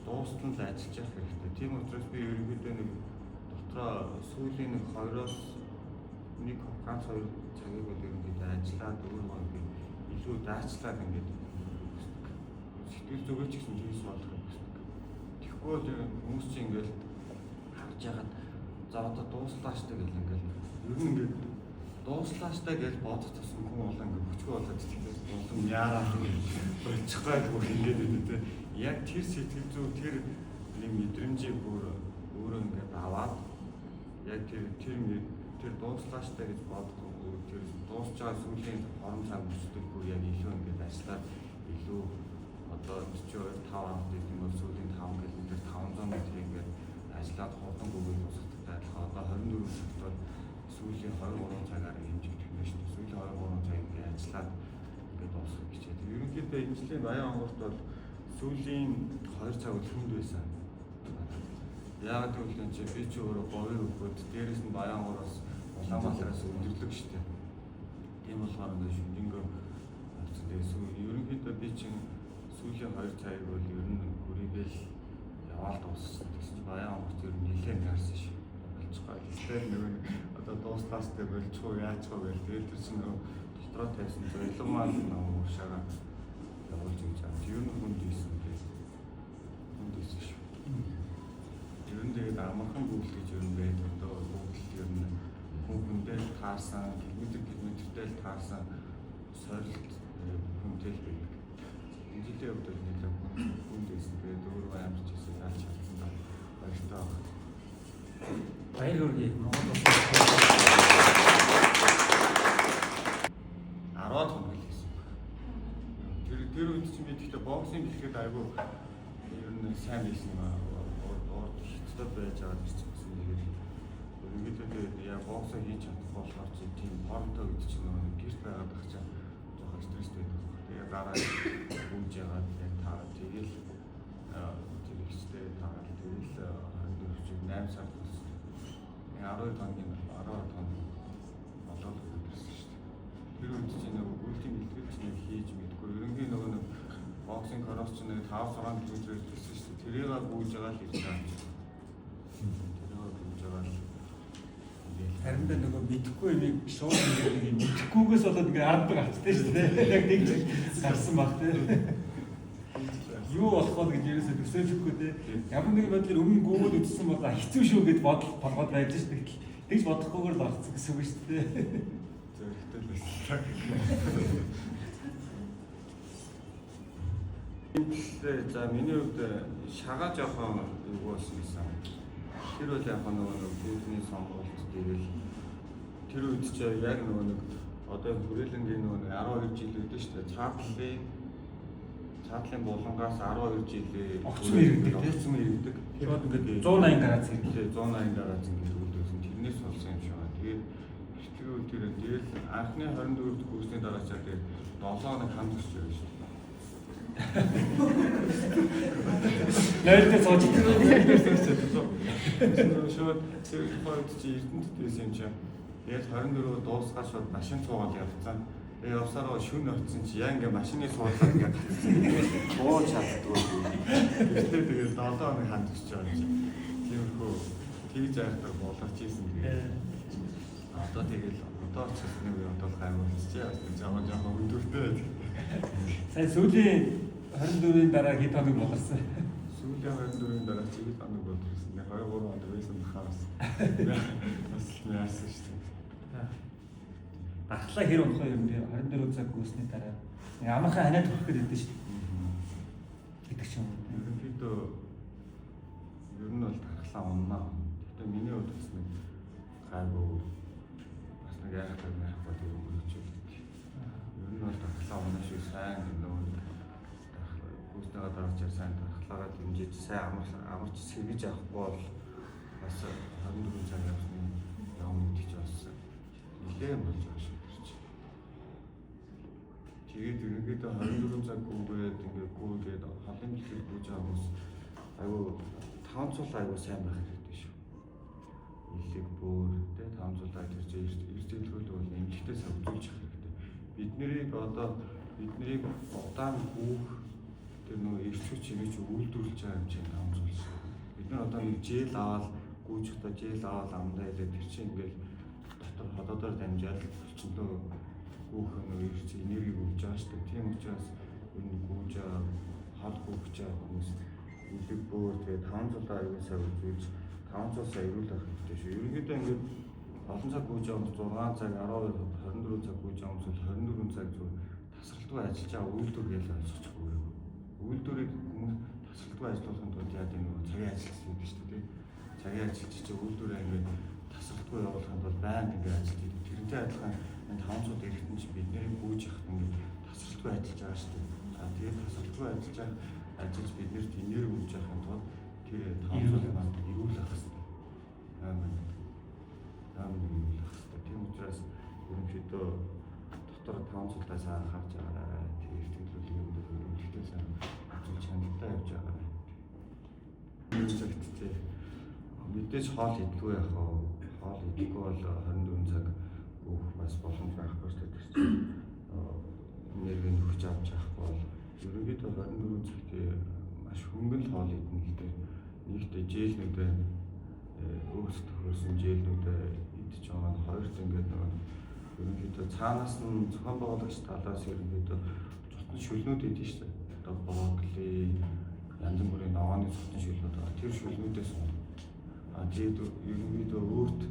дуустал л ажиллаж явах хэрэгтэй. Тийм учраас би ерөнхийдөө нэг дотроо сүүлийн нэг 2-оос нэг ганц 2 цагийг бол ерөнхийдөө ажиллаад өөрөө би илүү даачлаад ингээд сэтгэл зүгээ ч гэсэн зүйлс болох юм байна. Тэгэхгүй л хүмүүс чинь ингээл харж ягаад за одоо дууслаа штэ гэл ингээл ер нь ингээд дууслааштай гэж бодож тасан хүн болон ингээд хүчгүй болоод сэтгэл болон яараа болчихгоо гэх ингээд үү. Яг тэр сэтгэл зүй тэр нэг мэдрэмжийг бүр өөрөө ингээд аваад яг тэр дууслааштай гэж боддог тэр дуусч байгаа сүүлийн хорон цаг өчтөлгүй яг илүү ингээд ажиллаад илүү одоо 42 5 амт гэдэг юм бол сүүлийн 5 км 500 м ингээд ажиллаад хурдан бөгөөд дуусгах байлаа. Одоо 24 цагт бол сүүлийн 2-3 цагаар хэмжигдэх юм шүү дээ. Сүүлийн 2-3 цаг ингээд ажиллаад ингээд дуусгах гэж байна. Ерөнхийдөө энэ жилийн Баян онгорт бол сүүлийн 2 цаг хүнд байсан. Яг гэвэл энэ би ч өөрөө говийн өгөөд дээрээс нь Баян онгороос Улаанбаатараас өндөрлөг шүү дээ. Тийм болохоор ингээд шүнжэнгөө авцсан. Тэгээ ерөнхийдөө би чинь сүүлийн 2 цагийг бол ер нь хүрээгээл яваал дууссан. Тэгсэн чинь Баян онгорт ер нь нэлээд нарсан шүү. Болчихгоо. Тэгэхээр нөгөө одоо дуустаас тэ болчихоо яаж чаа гэл тэгээд тэр чинь нөгөө дотроо тавьсан зорилго маань нөгөө уушаага явуулж өгч байгаа. Ер нь хүнд ийсэн дээ. Хүнд ийсэн шүү. Ер нь тэгээд амархан гүйл гэж ер нь байдаг. Одоо гүйл ер нь хүндээ таарсан, километртэй л таарсан сорилт хүнтэй л байдаг. Энэ жилийн хувьд нэлээд хүнд ийсэн. Тэгээд өөрөө амарч ийсэн яаж чадсан ба баяртай байна. Баяр хүргэе. Монгол улс 10 хоног л хийсэн. Тэр үед чинь би тэгтээ боксинг гэхэд айгүй ер нь сайн хийсэн юм аа. Урд хиттэй байж байгаа гэж хэлсэн. Тэгээд ерөнхийдөө яг боксоо хийж чадах болохоор чи тийм формтой гэж чинь нөгөө гэрт байгаад байх чинь жоохон стресстэй байдаг. Тэгээд дараа үүж яагаад яг та тэгэл тэрэгчтэй таагаад тэгэл 8 сард болсон. 12 хоногийн 12 хоног болоод ирсэн шүү дээ. Тэр үед чинь нөгөө гүйлтийн бэлтгэл чинь хийж мэдгүй. Ерөнхий нөгөө нэг боксинг корос чинь 5-6 км ирсэн шүү дээ. Тэрийг гүйж байгаа л ирж байгаа юм. Тэрийг гүйж байгаа л. харин нөгөө мэдхгүй нэг шоу нэг юм мэдхгүйгээс болоод ингээ ард гацтай шүү дээ. Яг нэг зүйл гарсан баг тий. Юу болох вэ гэж ерөөсөө төсөөлөхгүй те. Ямар нэгэн байдлаар өмнө гүгүүд үтсэн бол хэцүү шүү гэд бодгоод байж шүү дээ. Тэгж бодохгүйгээр л орцсон гэсэн үг шүү дээ. Зөрөгтэй л байсан. За миний хувьд шагаа жоохон юу болсон гэсэн. Тэр үл яг нөгөө бүгдний сонголт дээр л тэр үед ч яг нөгөө одоо хүрээлэнгийн нөгөө 12 жил үүдэн шүү дээ. Цаатлын булангаас 12 жилээ огцом иргэдэг тийм. Тэгээд ингээд 180 градус иргэдэг. 180 градус ингээд үүдсэн. Тэрнээс болсон юм шиг байна. Тэгээд бэлтгэл дээр анхны 24-р курсны дараа цаа дээр 7 хоног ханд өсч байгаа шүү дээ. Нэрдээ цоож шууд тэр хоёр чи Эрдэнэт байсан юм чинь. Тэгээд 24-өө дуусгаад шууд машин цуугаад явцсан. Тэгээ явсараа шүн очсон чи яа ингээ машины суудлаад ингээ буу чаддгүй. Тэгээд 7 хоног ханд өсч байгаа юм. Тиймэрхүү тэгж айхтар боловч ийсэн тэгээд. Одоо тэгэл одоо ч нэг одоо гайвуулж жоохон өдөртэй. Сайн сүүлийн 24-ийн дараа хэд хоног боловсон? Сүүлийн 24-ийн дараа чи хэд хоног боловсон? 2-3 хоног байсан бахаас. Бас яасан шүү дээ. Ахлаа хэр болох юм бэ? 24 цаг гүйсний дараа. Амархан ханаад өгөх гэдэг шүү дээ. Гэдэг ч юм уу. Ерөнхийдөө ер нь бол тархлаа уннаа. Гэхдээ миний хувьд бас нэг гайгүй бас нэг яахад байхгүй тийм өнгөрч үлдээ. Ер нь бол тархлаа уннаа шүү сайн нөгөө гүйснийгаа дараачаар сайн тархлаагаа дэмжиж сайн амарч сэргэж авахгүй бол бас 24 цаг явсны явна гэж болсон. Нилээн болж байгаа шүү. Тэгээд ерөнхийдөө 24 цаг гүйгээд ингээд гүйгээд халын бэлтгэл гүйж байгаа хүмүүс айгүй таамцуул айгүй сайн байх хэрэгтэй шүү. Илэг бүр тэ таамцуулаад ирж иржэлгүүл бол эмгэгтэй савжуулж явах хэрэгтэй. Биднийг удаан гүйх тэр нөгөө эрчүүч чимээч үйлдвэрлэж байгаа юм чинь таамцуул шүү. Бид нар одоо нэг жил аваад гүйж удаа жил аваад амдаа илээ тэр чинь ингээд дотор холоодоор дамжаад өчнөө гүйх нөгөө эрч энерги өгж байгаа шүү дээ. Тийм учраас энэ гүйж хол гүйж байгаа хүмүүс үлэг бүр тэгээ 500 аягүй сая үзүүлж 500 сая ирүүлэх хэрэгтэй шүү. Ерөнхийдөө ингээд олон цаг гүйж байгаа 6 цаг 12 24 цаг гүйж байгаа хүмүүс 24 цаг зүгээр тасралтгүй ажиллаж байгаа үйлдвэр гэж ойлгочихгүй. Үйлдвэрийг хүмүүс тасралтгүй ажиллуулахын тулд яа гэдэг нөгөө цагийн ажилч гэдэг шүү дээ. Цагийн ажилч чинь үйлдвэрээ ингээд тасралтгүй явуулахын тулд байнга ингээд ажиллаж идэг. Тэрнтэй адилхан энэ 500 эргэтэн чинь бидний гүйж явахт ингээд тасралтгүй ажиллаж байгаа шүү дээ. Тэгээд тасалбаргүй ажиллаж биднэрт энерги өгж явахын тулд тэр 500 маань эрүүлэх хэрэгтэй. Амар эрүүлэх хэрэгтэй. Тийм учраас ерөнхийдөө дотор 500-аас анхаарч байгаарай. Тэр тэмдэглэлийн өмнө өргөдөлтөө сайн үзүүлж хяналтаа явж байгаарай. Зөвхөн мэдээж хоол идэггүй яах вэ? Хоол идэхгүй бол 24 цаг өөх бас боломж байхгүй шүү дээ. Энерги нөхөж авч явахгүй бол ерөнхийдөө 24 цагт маш хөнгөн хоол идэх л дээ. Нэгдээ жээлнүүдээ өөрсдөө төхөрсөн жээлнүүдээ идэж байгаа нь хоёрт ингээд нөгөө ерөнхийдөө цаанаас нь зохион байгуулагч талаас ерөнхийдөө цотон шүлнүүд идэв шүү дээ. Одоо брокколи, янз бүрийн ногооны цотон шүлнүүд байгаа. Тэр шүлнүүдээс тэгээд ерөнхийдөө өөрт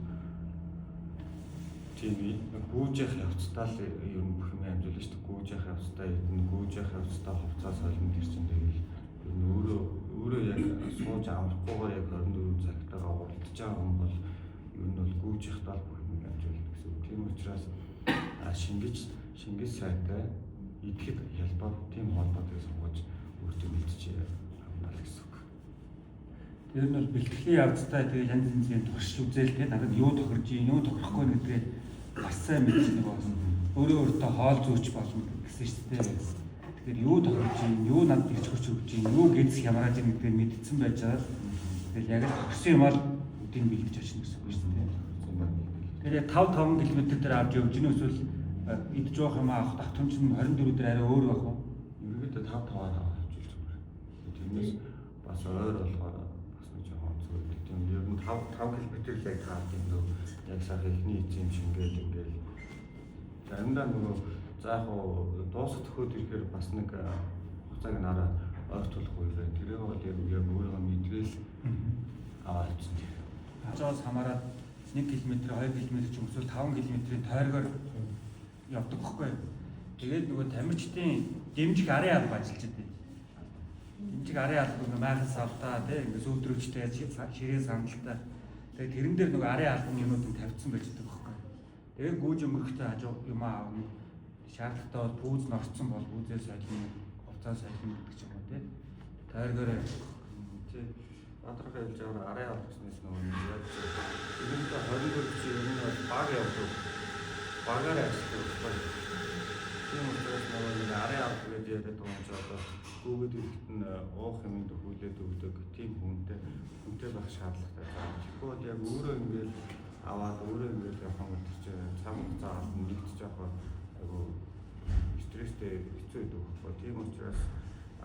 тийм гүйж явах явцдаа л ер нь бүх юм амжуулж шүү дээ. Гүйж явах явцдаа эдэн гүйж явах явцдаа хувцас солинд ирсэн тэгэл өөрөө яг сууж амрахгүйгээр яг 24 цагтаа уралдаж байгаа хүн бол ер нь бол гүйж явахдаа бүх юм амжуулна гэсэн үг. Тийм учраас шингэж сайтай идэхэд хялбар тийм холбоотой сонгож өөртөө мэдчихээ авнаа л гэсэн үг. Тэр нь бол бэлтгэлийн явцдаа тэгээ янз янзын туршиж үзээл те надад юу тохирж юу тохирохгүй гэдгээ бас сайн мэдсэн нэг болсон. Өөртөө хоол зөөч болно гэсэн шүү дээ. Тэгэхээр юу тохирж юу надад ирж хүч өгч юу гэдс хямрааж ийн гэдгийг мэдсэн байж байгаа. Тэгэл яг л тохирсон юм аа үдийг бэлдэж очно гэсэн үг шүү дээ. Тэгэхээр 5 км дээр авч явж гинэ эсвэл идж жоох юм авах татвар чинь 24 дээр арай өөр байх уу? Ерөнхийдөө 5-5-аар авч явж байгаа. Тэрнээс бас өөр болохоор бас нэг жоохон зүйл. Тийм ер нь 5 км л яг хаад юм дөө. Яг сайхан ихний эзэм шингээл ингээл заримдаа нөгөө за яг дуусах төхөөд ирэхээр бас нэг хугацааг нараа ойртуулах үеэр тэрээ бол яг өөрөө мэдгээл аваад чинь. Хажоос хамаараад 1 км 2 км ч юм эсвэл 5 км-ийн тойргоор явдаг байхгүй. Тэгээд нөгөө тамирчдын дэмжиг арын алба ажиллаж байдаг. Дэмжиг арын алба нөгөө майхан савтаа тийм ингээд сүйдрүүчтэй ширээ сандалтаа. Тэгээд тэрэн дээр нөгөө арын албаны юмнууд тавьчихсан байж байгаа байхгүй. Тэгээд гүйж өнгөрөхтэй хажуу юм аавна. Шаардлагатай бол пүүз норцсон бол пүүзээс солино, хувцас солино гэдэг ч юм уу тийм. Тойргоор тий Баатархаа хэлж байгаа арын алба гэснээс нөгөө яг ерөнхийдөө 24 чинь ер нь баг явдаг. Багаар ажилладаг байхгүй. Тийм учраас нөгөө арын алба гэж яриад байгаа юм чи одоо гүгэд ирэхэд нь уух юмд хүлээд өгдөг тийм хүнтэй байх шаардлагатай. Тэгэхгүй бол яг өөрөө ингээд аваад өөрөө ингээд явах юм бол чи цаг хугацаа нэгдэж явах айгу стресстэй хэцүү байдаг байхгүй. Тийм учраас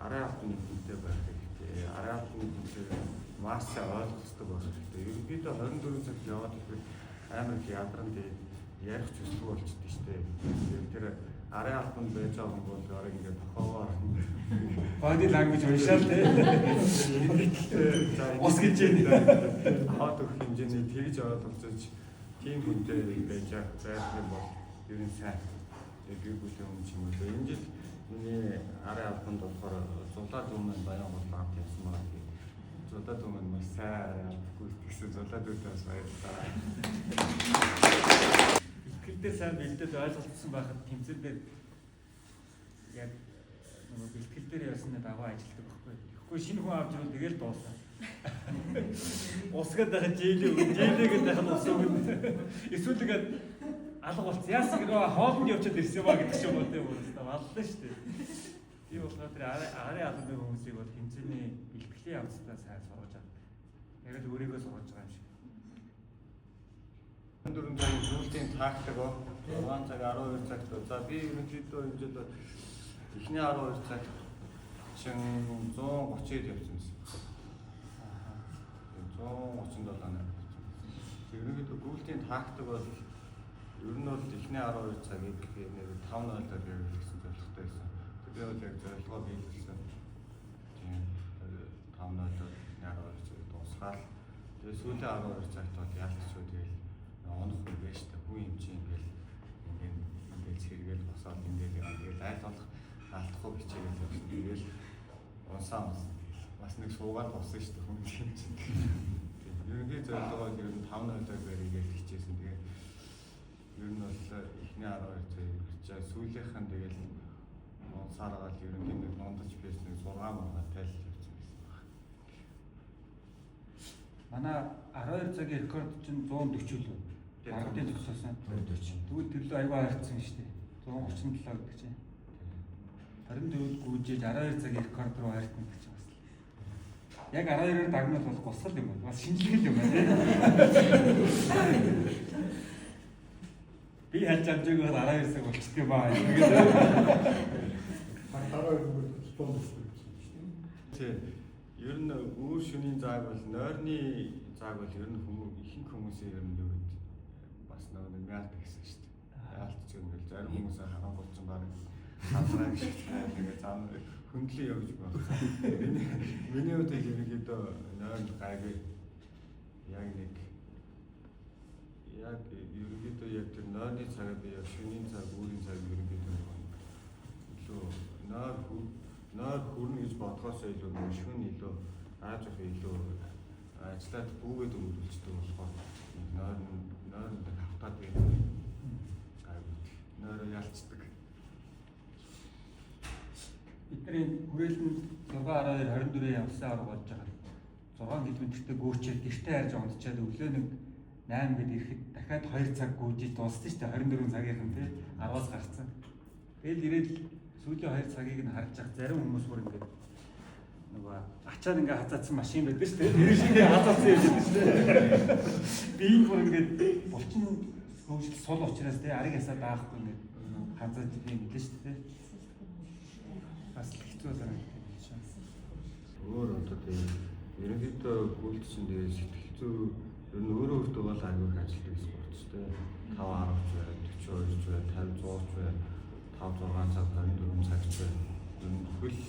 арын албаны хүнтэй байх хэрэгтэй. Арын албаны хүнтэй маасаа ойлгохдаг байх хэрэгтэй. Ерөнхийдөө 24 цагт яваад ирэхэд амар их ядаран дээр ярих чөлөө болчихдээ шүү дээ. Тэр арын албанд байж байгаа хүн бол орой ингээд тохоогоор body language уншаал те. Ус гэж юм. Хаад өгөх хэмжээний тэгж ойлгож тийм хүнтэй байж байх юм бол ер нь сайн. Гэр бүлийн хүн юм уу. Энэ жил миний арын албанд болохоор зулаад өмнө баян бол авт явсан байгаа. Зулаад өмнө маш сайн гүйцэтгэсэн зулаад үүдээс баярлалаа. Бэлтгэл дээр сайн бэлдээд ойлголцсон байхад тэмцэл дээр яг нөгөө бэлтгэл дээр явсны дагуу ажилладаг байхгүй. Тэгэхгүй шинэ хүн авч ирвэл тэгэл дуусна. Усгаад байхад жээлээгээд байхад ус өгнө. Эсвэл тэгээд алга болц. Яасан гэрээ хоолнд явчихад ирсэн ба гэдэг ч юм уу тийм үү. Аллаа шүү дээ. Тийм болохоор тэр арын албаны хүмүүсийг бол тэмцээний бэлтгэлийн явцдаа сайн сургаж авдаг. Яг л өөрийгөө сургаж байгаа юм шиг. 4 цагийн зүйлийн тактик оо 6 цаг 12 цагт за би ерөнхийдөө энэ жил эхний 12 цаг чинь 130-д явсан юм. 137 нэр. Ерөнхийдөө гүйлтийн тактик бол ер нь бол эхний 12 цагийг нэр 5-0-оор хэрэглэсэн зорилготой байсан. Би бол яг зорилгоо биелүүлсэн. Тийм 5-0-оор 12 цаг дуусгаад тэгээ сүүлийн 12 цагт бол ялцчихгүй тэгэл онох хүн байж та хүн юм чи ингээл сэргээл босоод ингээл айл болох алдахгүй бичээгээл явсан. Тэгэл унсаа бас нэг суугаад болсон шүү дээ хүн юм чи. Ерөнхий зорилгоо ер нь 5-0-оор баригээд хичээсэн. Тэгээ ер нь бол эхний 12 цаг ирчээ сүүлийнх нь тэгэл унсаараа л ерөнхийдөө нондож байсан 6 мянга тайлж явсан байсан. Манай 12 цагийн рекорд чинь 140 л. Маргадын төгсөөсөн. 140. Тэгвэл тэр л аюул хайрцсан шүү дээ. 137 гэдэг чинь. 24-д гүйжээж 12 цагийн рекорд руу хайрцсан гэж байна. Яг 12-оор дагнал бол гусгал юм байна. Бас шинжилгээ юм байна. Би хальж амжаагаар 12 цаг болчихсон юм байна. Хараа өгөх спонсор шүү дээ. Тэг. Ер нь өөр шөнийн зааг бол нойрны зааг бол ер нь ихэнх хүмүүсийн ер нь юу гэдэг бас нэг мяалт гэсэн шүү дээ. Яалт ч юм бэл зарим хүмүүс харангуй ч баг хандраа гэж тэгээ зам хөндлөн явж байна. Миний хувьд ерөнхийдөө нойрны гайг яг нэг яг ерөнхийдөө яг тэр нойрны цагаа би яг шөнийн цаг, өөрийн цаг ерөнхийдөө илүү нойр хүрнэ гэж бодхоос илүү нэг шөнө илүү ааж ах илүү ажиллаад бүгд өнгөрүүлжтэй болохоор нойр хавтаад байдаг. Нойр ялцдаг. Бидний хүрээлэнд 6-12-24 явсан арга болж байгаа. 6 км-тэй гүйчээд гэртээ харж ондчаад өглөө нэг 8 гээд ирэхэд дахиад 2 цаг гүйжиж дууссан шүү дээ. 24 цагийнхан тий 10-аас гарцсан. Тэгэл ирээд сүүлийн 2 цагийг нь харж байгаа зарим хүмүүс бүр ингээд нөгөө ачаад ингээ хазаацсан машин байдаг шүү дээ. Тэр шигээ хазаацсан юм шиг шүү дээ. Би бүр ингээд булчин хөвжил сул учраас тий ариг ясаа даахгүй ингээд хазааж юм гэлээ шүү дээ. Бас хэцүү санагддаг юм шиг. Өөр одоо тийм ерөнхийдөө гүйлт чинь тэгээ сэтгэл зүй ер нь өөрөө өөртөө бол аюул ажилладаг спортчтой 5 10 40 50 100 5 6 цаг 24 цаг ч ер нь бүхэл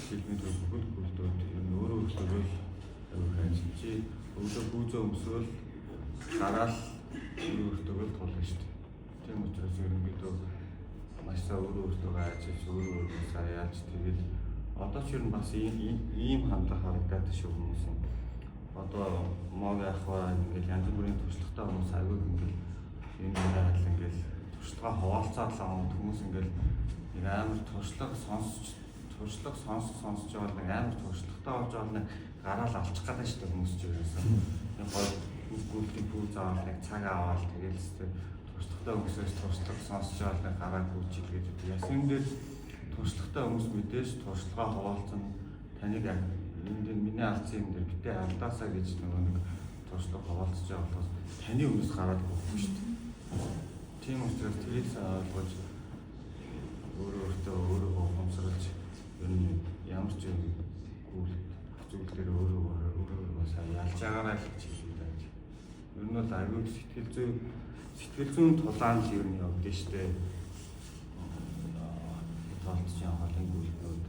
хэлбэрээр бүхэл гүйлтүүд ер нь өөрөө өөртөө аюул ажиллаж өглөө гүйцээ өмсөөл гараал өөртөө л тулна шүү дээ. Тийм учраас ерөнхийдөө маш сайн өөртөө ажиллаж өөрөө яаж тэгэл одоо ч ер нь бас ийм хандах харагдаад шүү хүмүүс юм. Одоо мог яхаа ингээл янз бүрийн туршлагатай хүмүүс аягүй ингээл энэ хаалт ингээл туршлага хуваалцаад л аваад хүмүүс ингээл нэг амар туршлага сонсож байгаа нэг амар туршлагатай болж байгаа нэг гараал алчих гэдэг шүү дээ хүмүүс ч ерөөсөө. Нэг гол гүйлтийн пүү заавал нэг цаг аваад тэгэл туршлагатай хүмүүсээс туршлага сонсож байгаа нэг гараа гүйчих гэж яасан дээр туршлагатай хүмүүс мэдээж туршлагаа хуваалцсан таныг энэ миний алдсан юм дээр битээ алдаасаа гэж нэг туршлага хуваалцаж байгаа болохоос таны өмнөөс гараад өгөхгүй шүү дээ. Тийм учраас тэрийг ойлгож өөртөө ухамсарлаж ер нь ямар ч зүйл дээр өөрөө сайн ялж байгаарай л гэж хэлээ. Ер нь бол аюул сэтгэл зүйн тулаан л ер нь явдсан шүү дээ. Тоолцож явах юм гүйлтнүүд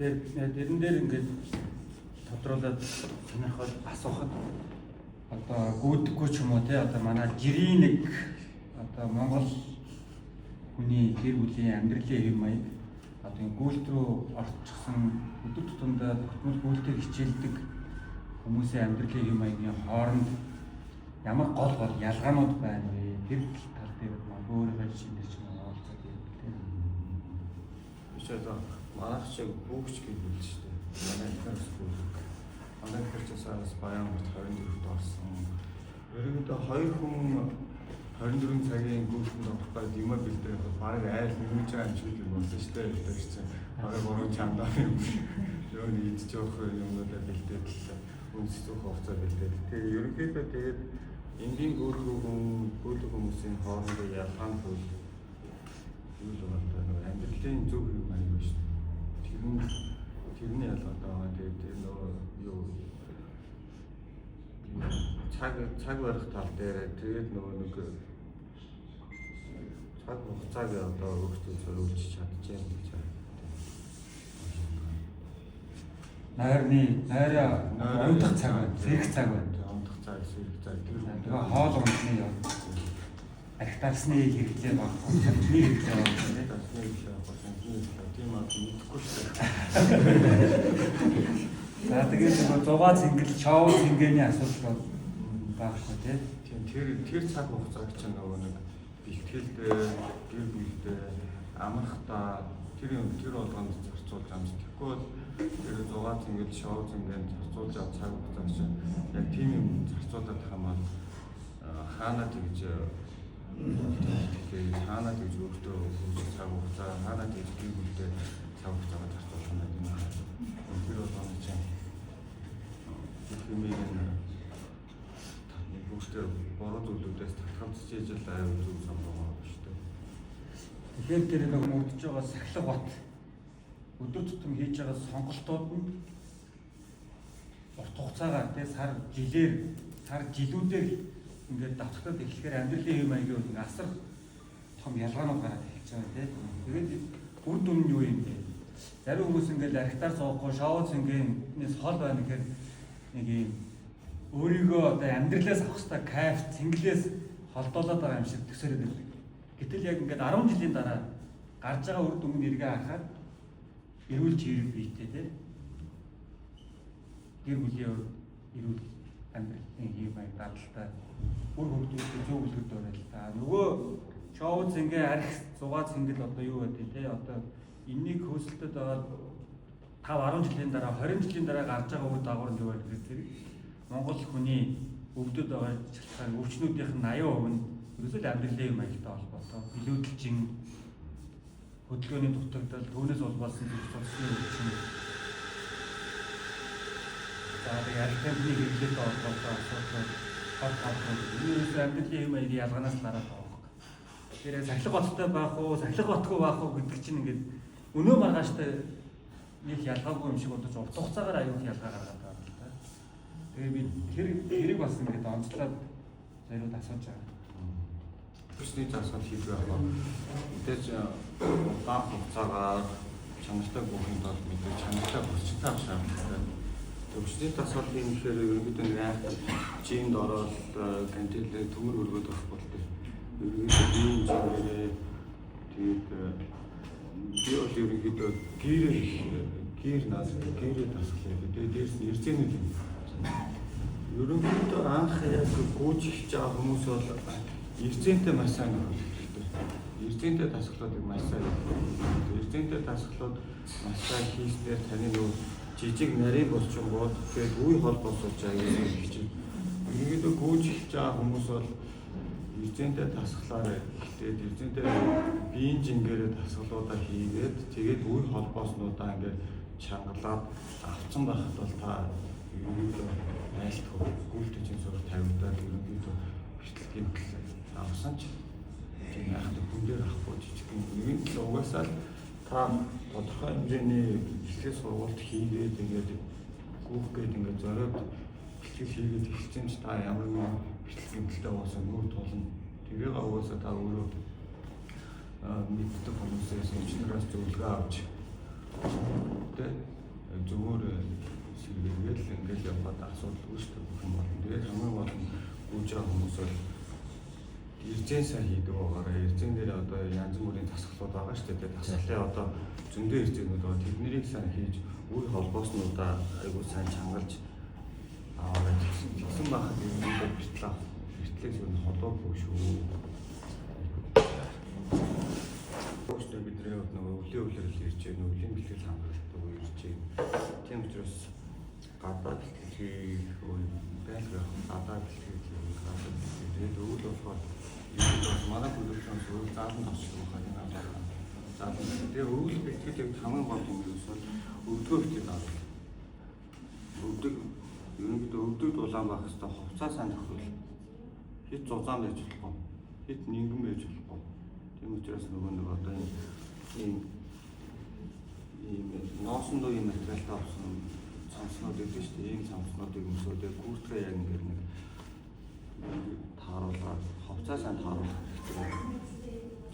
дэрэн дээр ингээд тодруулаад сонирхоод асуухад одоо гүйдэггүй ч юм уу те одоо манай жирийн нэг одоо Монгол хүний гэр бүлийн амьдралын хэв маяг одоо гүйлт рүү орчихсон өдөр тутамдаа тогтмол гүйлтээр хичээлдэг хүмүүсийн амьдралын хэв маягийн хооронд ямар гол ялгаанууд байна вэ? Тэр тал дээр өөрийнхөө шинээр ч юм уу олцоод юм. Биш одоо манайх шиг бүгч гэж хэлж шүү дээ. Манай ихэнх скул. Манай ихэнхээс баян 24-т орсон. Ерөнхийдөө 2 хүн 24 цагийн гүйлтэнд орох гэж юм бэлдэх баг айл нэмж байгаа юм шиг юм болсон шүү дээ. Тэр чинь багы 3 чамдаа юм. Юу нэг идэж явах юмнуудаа бэлдээд үнсэх хугацаа бэлдээд. Тэгээ ерөнхийдөө тэгээд энгийн гүйлтийн хүмүүсийн хоорондоо ялгаан хөл юу л байна нэг амьдралын зөв юм аяг биш. Тэрний ялгаатай байгаа. Тэгээд нөгөө юу цаг барих тал дээр тэгээд нөгөө нэг цаг хугацааг одоо өөртөө зориулж чадчихээн гэж байна. Найраа унтах цаг байна. Зэрэг цаг байна. Унтах цаг, зэрэг цаг. Тэгээ хоол ундны яа. Архитарсны хэрэглээ баг. Бидний хэрэглээ баг. Тийм аа мэдхгүй шүү дээ. За тэгээд нөгөө зугаа цэнгэл, шоу цэнгэний асуудал байхгүй тийм. Тэр цаг хугацааг чинь нөгөө нэг бэлтгэлтэй, гэр бүлтэй, амрахтаа тэр болгонд зарцуулж амс. Тэгэхгүй бол тэр 6 цэнгэл шоу цэнгэнд зарцуулж авах цаг хугацаа чинь яг тийм юм зарцуулаад байгаа юм бол хаана тэгж хаана тэгж өөртөө цаг хугацаа хаана тэгж гэр бүлтэй цаг хугацаа зарцуулах юм байна. Тэр болгонд чинь хэмээн бүгдээ бороо зүйлүүдээс татхамдж ижил аюул зүйл самбаа шүү дээ. Тэгэхээр тэр нэг мөрдөж байгаа сахилга бат өдөр тутам хийж байгаа сонголтууд нь урт хугацаагаар тий сар жилүүдээр ингээд давтагдаад эхлэхээр амьдралын хэм маягийн нэг асар том ялгаанууд гараад эхэлж байгаа тий. Тэгээд үр дүн нь юу юм бэ? Зарим хүмүүс ингээд архитаар суухгүй шоу цэнгээс хол байна гэхээр нэг юм өөрийгөө одоо амьдралаас авах хэрэгтэй кайф цэнгэлээс холдоолоод байгаа юм шиг төсөөрөд байдаг. Гэтэл яг ингээд 10 жилийн дараа гарч байгаа үр дүн нэргээ харахад эрүүл чирэг биетэй тий. Гэр бүлийн эрүүл амьдралын хэм маяг дадалтай үр хөвгүүдтэй зөв үлгэрд байна л та. Нөгөө шоу цэнгээ арх зугаа цэнгэл одоо юу байдгийг тий. Одоо энэнийг хөөсөлтөд байгаа 5-10 жилийн дараа 20 жилийн дараа гарч байгаа үр дагавар нь юу байх вэ? Монгол хүний өвдөд байгаа шалтгаан өвчнүүдийнх нь 80% нь ерөөсөө амьдралын маягтай холбоотой. Билүүдэлжин хөдөлгөөний дутагдал, түүнээс улбалсан зүйлсийн өвчин. За тэгээд архитектурны хэрэглээтэй холбоотой асуудал ерөөсөө амьдралын маягийн ялгаанаас гараад байгаа. Тэгэхээр сахилга баттай байх уу, сахилга батгүй байх уу гэдэг чинь ингээд өнөө маргааштай нэг ялгаагүй юм шиг бодож урт хугацаагаар аюул ялгаа гаргаад байгаа юм л да. Тэгээ би хэрэг бас ингээд онцлоод зориуд асууж байгаа. Хүчний засал хийх байгаа. Мэдээж удаан хугацаагаар чанартай бүхэн тул мэдээж чанартай хүчтэй авах шаардлагатай. Хүчний засал хийхээр ерөнхийдөө нэг айхтар жимд ороод кантилээ төмөр өргөд авах болтой. Ерөнхийдөө биеийн чанараа тэгээд би бол ерөнхийдөө гэр тасглаа. Тэгээд дээрс нь эрзэнүүд юм. Ерөнхийдөө анх яг гүйж эхэлж байгаа хүмүүс бол эрзэнтэй маш сайн хэрэгтэй. Эрзэнтэй тасглуудыг маш сайн. Эрзэнтэй тасглууд маш сайн хийснээр таны нөгөө жижиг нарийн болчингууд тэгээд үе холбоосож байгаа юм гэж. Ерөнхийдөө гүйж эхэлж байгаа хүмүүс бол эрзэнтэй тасглаар ихтэй эрзэнтэй биеийн жингээрээ тасгалуудаа хийгээд тэгээд үе холбооснуудаа ингээд чангалаад авцсан байхад бол та ерөнхийдөө айлтгүй гүйлтэй чинь зур тавигдаад ерөнхийдөө бичлэгийн авсан ч тийм яхад хүн дээр авахгүй жижиг юм л угаасаа та тодорхой хэмжээний ихлэх сургалт хийгээд ингээд гүөх гээд ингээд зориод бичлэг хийгээд эхэлсэн ч та ямар нэгэн бичлэгийн төлөө уусан нүүр тулна. Тэгээ угаасаа та өөрөө мэддэг хүмүүсээс инженераас зөвлөгөө авч тэ зөвөр сэргээгээл ингээд яваад асуудалгүй шүү дээ бүх юм болно. Тэгээд хамгийн гол нь гүйж байгаа хүмүүс бол эрзэн сайн хийдэг байгаараа эрзэн дээр одоо янз бүрийн тасгалууд байгаа шүү дээ. Тасгалын одоо зөндөө эрзэнүүд байгаа. Тэднийг сайн хийж үе холбооснуудаа айгүй сайн чангалж аваад тэгсэн байхад ерөнхийдөө битлээс юу холоогүй шүү. Өөрөөр бидний нөгөө өвлийн үйлрэл ирж байна, өвлийн бэлтгэл хангалттай ирж байна. Тийм учраас гадаад бэлтгэл байлгаа гадаад бэлтгэл тэгээд өвөл болохоор манай production зөв заалан тасч байгаа юм байна. Заалан тэгээд өвөл бэлтгэлийг хамгийн гол юм юу вэ? Өвдгөө бэлтгэл авах. Ерөнхийдөө өвдөг дулаан байх хэвээр хувцас сайн тохиол. Хит зузаан байж болохгүй. Хит нингэн байж болохгүй. Тийм учраас нөгөө нэг одоо ийм ноосон доо юм материалтай авсан цамцнууд өгдөө шүү дээ. Ийм цамцнуудыг өмсөөлөө гүртгээ яг нэг тааруулаад хувцас сайн тааруулах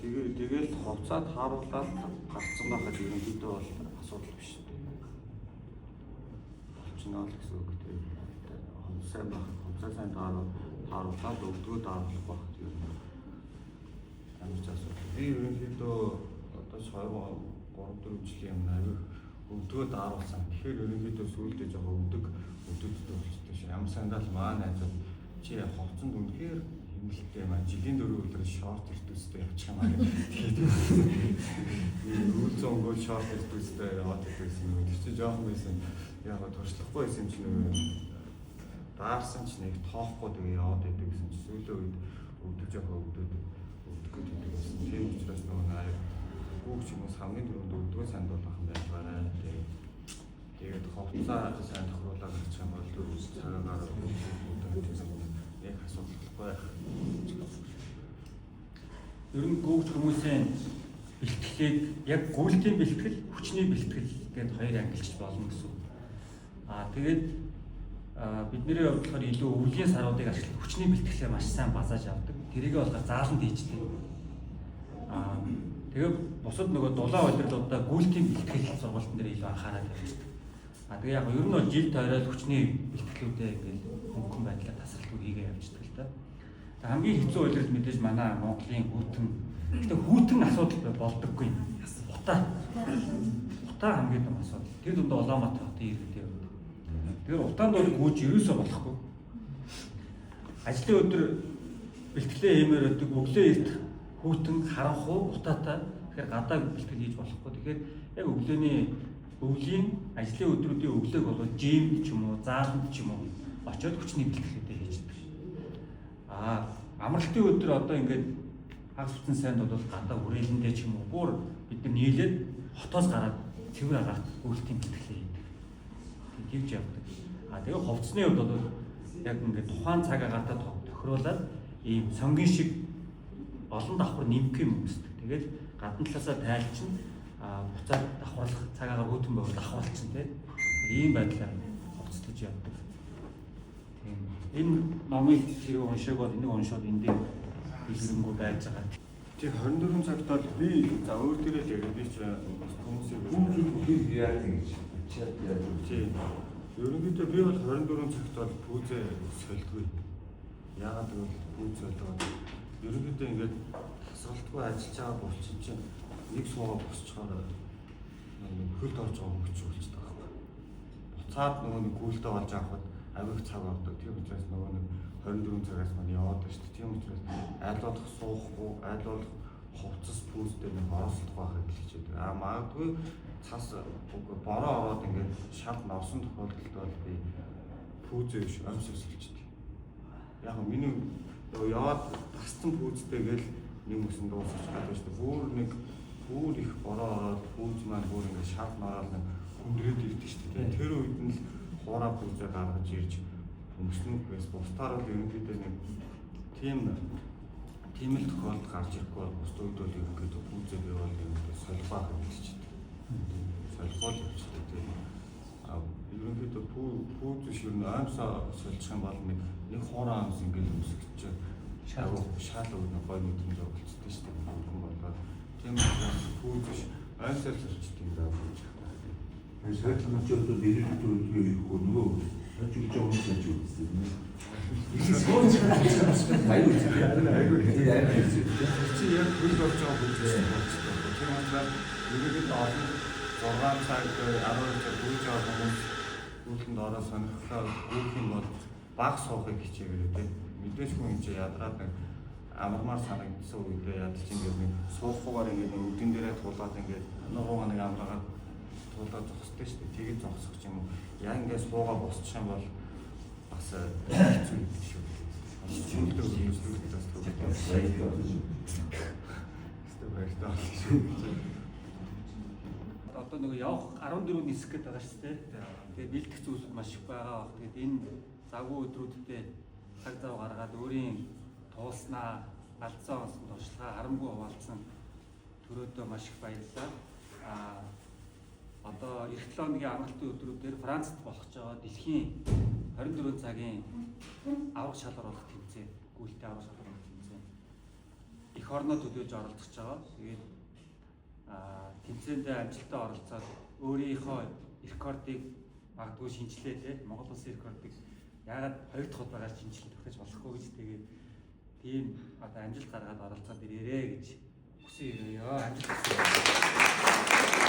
хэрэгтэй. Тэгэл хувцас тааруулаад гарцсан байхад ерөнхийдөө бол асуудал биш шүү дээ. Болчихноо л гэсэн үг тийм. Сайн байх хувцас сайн тааруулаад өвдгөө тааруулах багт ер нь амьд асуудал. Би ерөнхийдөө одоо 2-3-4 жилийн өмнө аяг өвдгөө тааруулсан. Тэгэхээр ерөнхийдөө сүүлдээ жоохон өвдөдтэй болчихсон шээ. Ямар сандал маа найзууд чи ховцонд үнэхээр хөрнөлттэй маань жилийн 4 өдөр шорт ирдүүстэй явчих юм аа тэгээд үүлзэн өнгөө шорт ирдүүстэй яваад байсан юм. Тэр чинь жоохон байсан яг туршлахгүй байсан юм чинь даарсан ч нэг тоохгүй тэгээ яваад байдаг гэсэн чинь сүүлийн үед өвдөж явах өвдөд гэдэг байсан. Тийм учраас нөгөө гүүгч хүмүүс хамгийн түрүүнд өвдгөө санд болох юм байна байна. Тэгээд ховцоо сайн тохируулаад авчих юм бол цагаагаар өвдөж яг асуудалгүй байх. Ер нь гүүгч хүмүүсийн бэлтгэлийг яг гүйлтийн бэлтгэл, хүчний бэлтгэл гэдээ хоёр ангилж болно гэсэн. Тэгээд бидний хувьд болохоор илүү өвлийн саруудыг ашиглаж хүчний бэлтгэлээ маш сайн базааж авдаг. Тэрийг болохоор зааланд хийждэг. Тэгээ бусад нөгөө дулаан удирдлуудаа гүйлтийн бэлтгэл сургалтын дээр илүү анхаарал тавьдаг. Тэгээ яг ер нь бол жил тойроод хүчний бэлтгэлүүдээ ингээл хөнгөн байдлаар тасралтгүй хийгээ явждаг л да. Хамгийн хэцүү үйлрэл мэдээж манай Монголын хүүтэн. Гэхдээ хүүтэн асуудал болдоггүй. Утаа хамгийн том асуудал. Тэр дунд Улаанбаатар хотын иргэдээ явдаг. Тэгэхээр утаанд бол гүйж ерөөсөө болохгүй. Ажлын өдөр бэлтгэлээ хиймээр өгдөг, өглөө эрт хүүтэн харанхуу утаатай тэгэхээр гадаа бэлтгэл хийж болохгүй. Тэгэхээр яг өвлийн ажлын өдрүүдийн өглөөг бол жимд ч юм уу, зааланд ч юм уу очиод хүчний бэлтгэлүүдээ хийждэг. Амралтын өдөр одоо ингээд хагас утсан сайнд бол гадаа хүрээлэндээ ч юм уу бүр бид нар нийлээд хотоос гараад цэвэр агаад үйлтийн бэлтгэлээ хийдэг. Тэгж явдаг. Тэгээ ховцны хувьд бол яг ингээд тухайн цаг агаатай тохируулаад ийм сонгийн шиг олон давхар нэмэх юм үүсдэг. Тэгээд гадна талаасаа тайлчин буцаад давхарлах цагаагаар хөтөн байвал давхарлчин тийм ийм байдлаар ховцлож явдаг. Тийм. Энэ номыг хэрэг уншааг бол энийг уншаад энд дэлгэрэнгүй байж байгаа. Тэг 24 цагт бол би за өөр дээрээ л яг би ч хүмүүсийг яах гэж тийм. Ерөнхийдөө би бол 24 цагт бол пүүзээ солидгүй. Яагаад гэвэл пүүз солиод ерөнхийдөө ингээд тасралтгүй ажиллаж байгаа болчих чинь нэг суугаа босчоор хөлд орж байгаа хөвч болчихдог байхгүй. Буцаад нөгөө нэг гүйлдэ болж авахд авиг цаг ордог. Тийм учраас нөгөө нэг 24 цагаас маань яваад байна шүү дээ. Тийм учраас айлуулах суухгүй, айлуулах хувцас пүүзтэй нэг оролцох байхыг хэлчихэдэг. Магадгүй цас бороо ороод ингээд шал новсон тохиолдолд бол би пүүзээ биш амсаас хэлчихдэг. Яг миний яваад тасцсан пүүзтэй гэл нэг хүсэн дуусах гэдэг шүү дээ. Бүр их бороо ороод пүүз маань бүр ингээд шал нороод хүндрээд ирдэг шүү дээ. Тэр үед нь л хуураа пүүзээ гаргаж ирж өмснөх байсан. Бусдаар бол ерөнхийдөө нэг тийм л тохиолдол гарч ирэхгүй бол бусд үед бол ерөнхийдөө пүүзээ байвал ерөнхийдөө солихоо хэлчихдэг. Солихол явчихдаг тийм. Ерөнхийдөө пүүз биш ер нь аимсаа солих юм бол нэг хуураа амс ингээд өмсгөж шал өгнө гой мэдрэмж өгөлцдөг шүү дээ. Хүн болоод тийм учраас пүүз биш аимсаа солихдаг юм даа пүүз. Сайхан очоод дээрээ төлөвлөгөө нөгөө ажиг жоо хийж үзсэн юм. Айгуу чи яг хөл болж байгаа бүлгээс болчихдог. Тийм учраас ерөнхийдөө олон 6 цаг 12 цаг бүж байгаа хүмүүс үүлэнд ороо сонирхлоо гүөх юм бол баг суухыг хичээгээр тийм. Мэдээж хүн энэ ядраад нэг амармаар санагдсан үедээ ядч ингээд нэг суухгүйгээр ингээд өдөн дээрээ тулаад ингээд нуруугаа нэг амраагаад тулаад зогсдог шүү дээ. Тэгээд зогсох юм. Яг ингээд суугаа босчих юм бол бас хэцүү юм шүү. Чимэлтэй үйлчлүүлээд бас Одоо нөгөө явах 14 нисэх гээд байгаа шүү дээ. Тэгээд бэлтгэх зүйлс маш их байгаа. Тэгээд энэ завгүй өдрүүддээ цаг зав гаргаад өөрийн туулснаа алдсан онцгой туршлагаа харамгүй хуваалцсан төрөөдөө маш их баярлалаа. Одоо эх 7 өдрийн амралтын өдрүүдээр Францад болох ч байгаа дэлхийн 24 цагийн аврах шалгаруулах тэмцээн, гүйлтэй аврах шалгаруулах тэмцээн эх орноо төлөөж оролцож байгаа. Тэгээд тэмцээндээ амжилттай оролцоод өөрийнхөө рекордыг магадгүй шинжилээ те Монгол улсын рекордыг яагаад 2 дахь удаагаар шинжилж тогтоож болохгүй гэж тэгээд тийм одоо амжилт гаргаад оролцоод ирээрээ гэж хүсэн ирээё. Амжилт хүсье.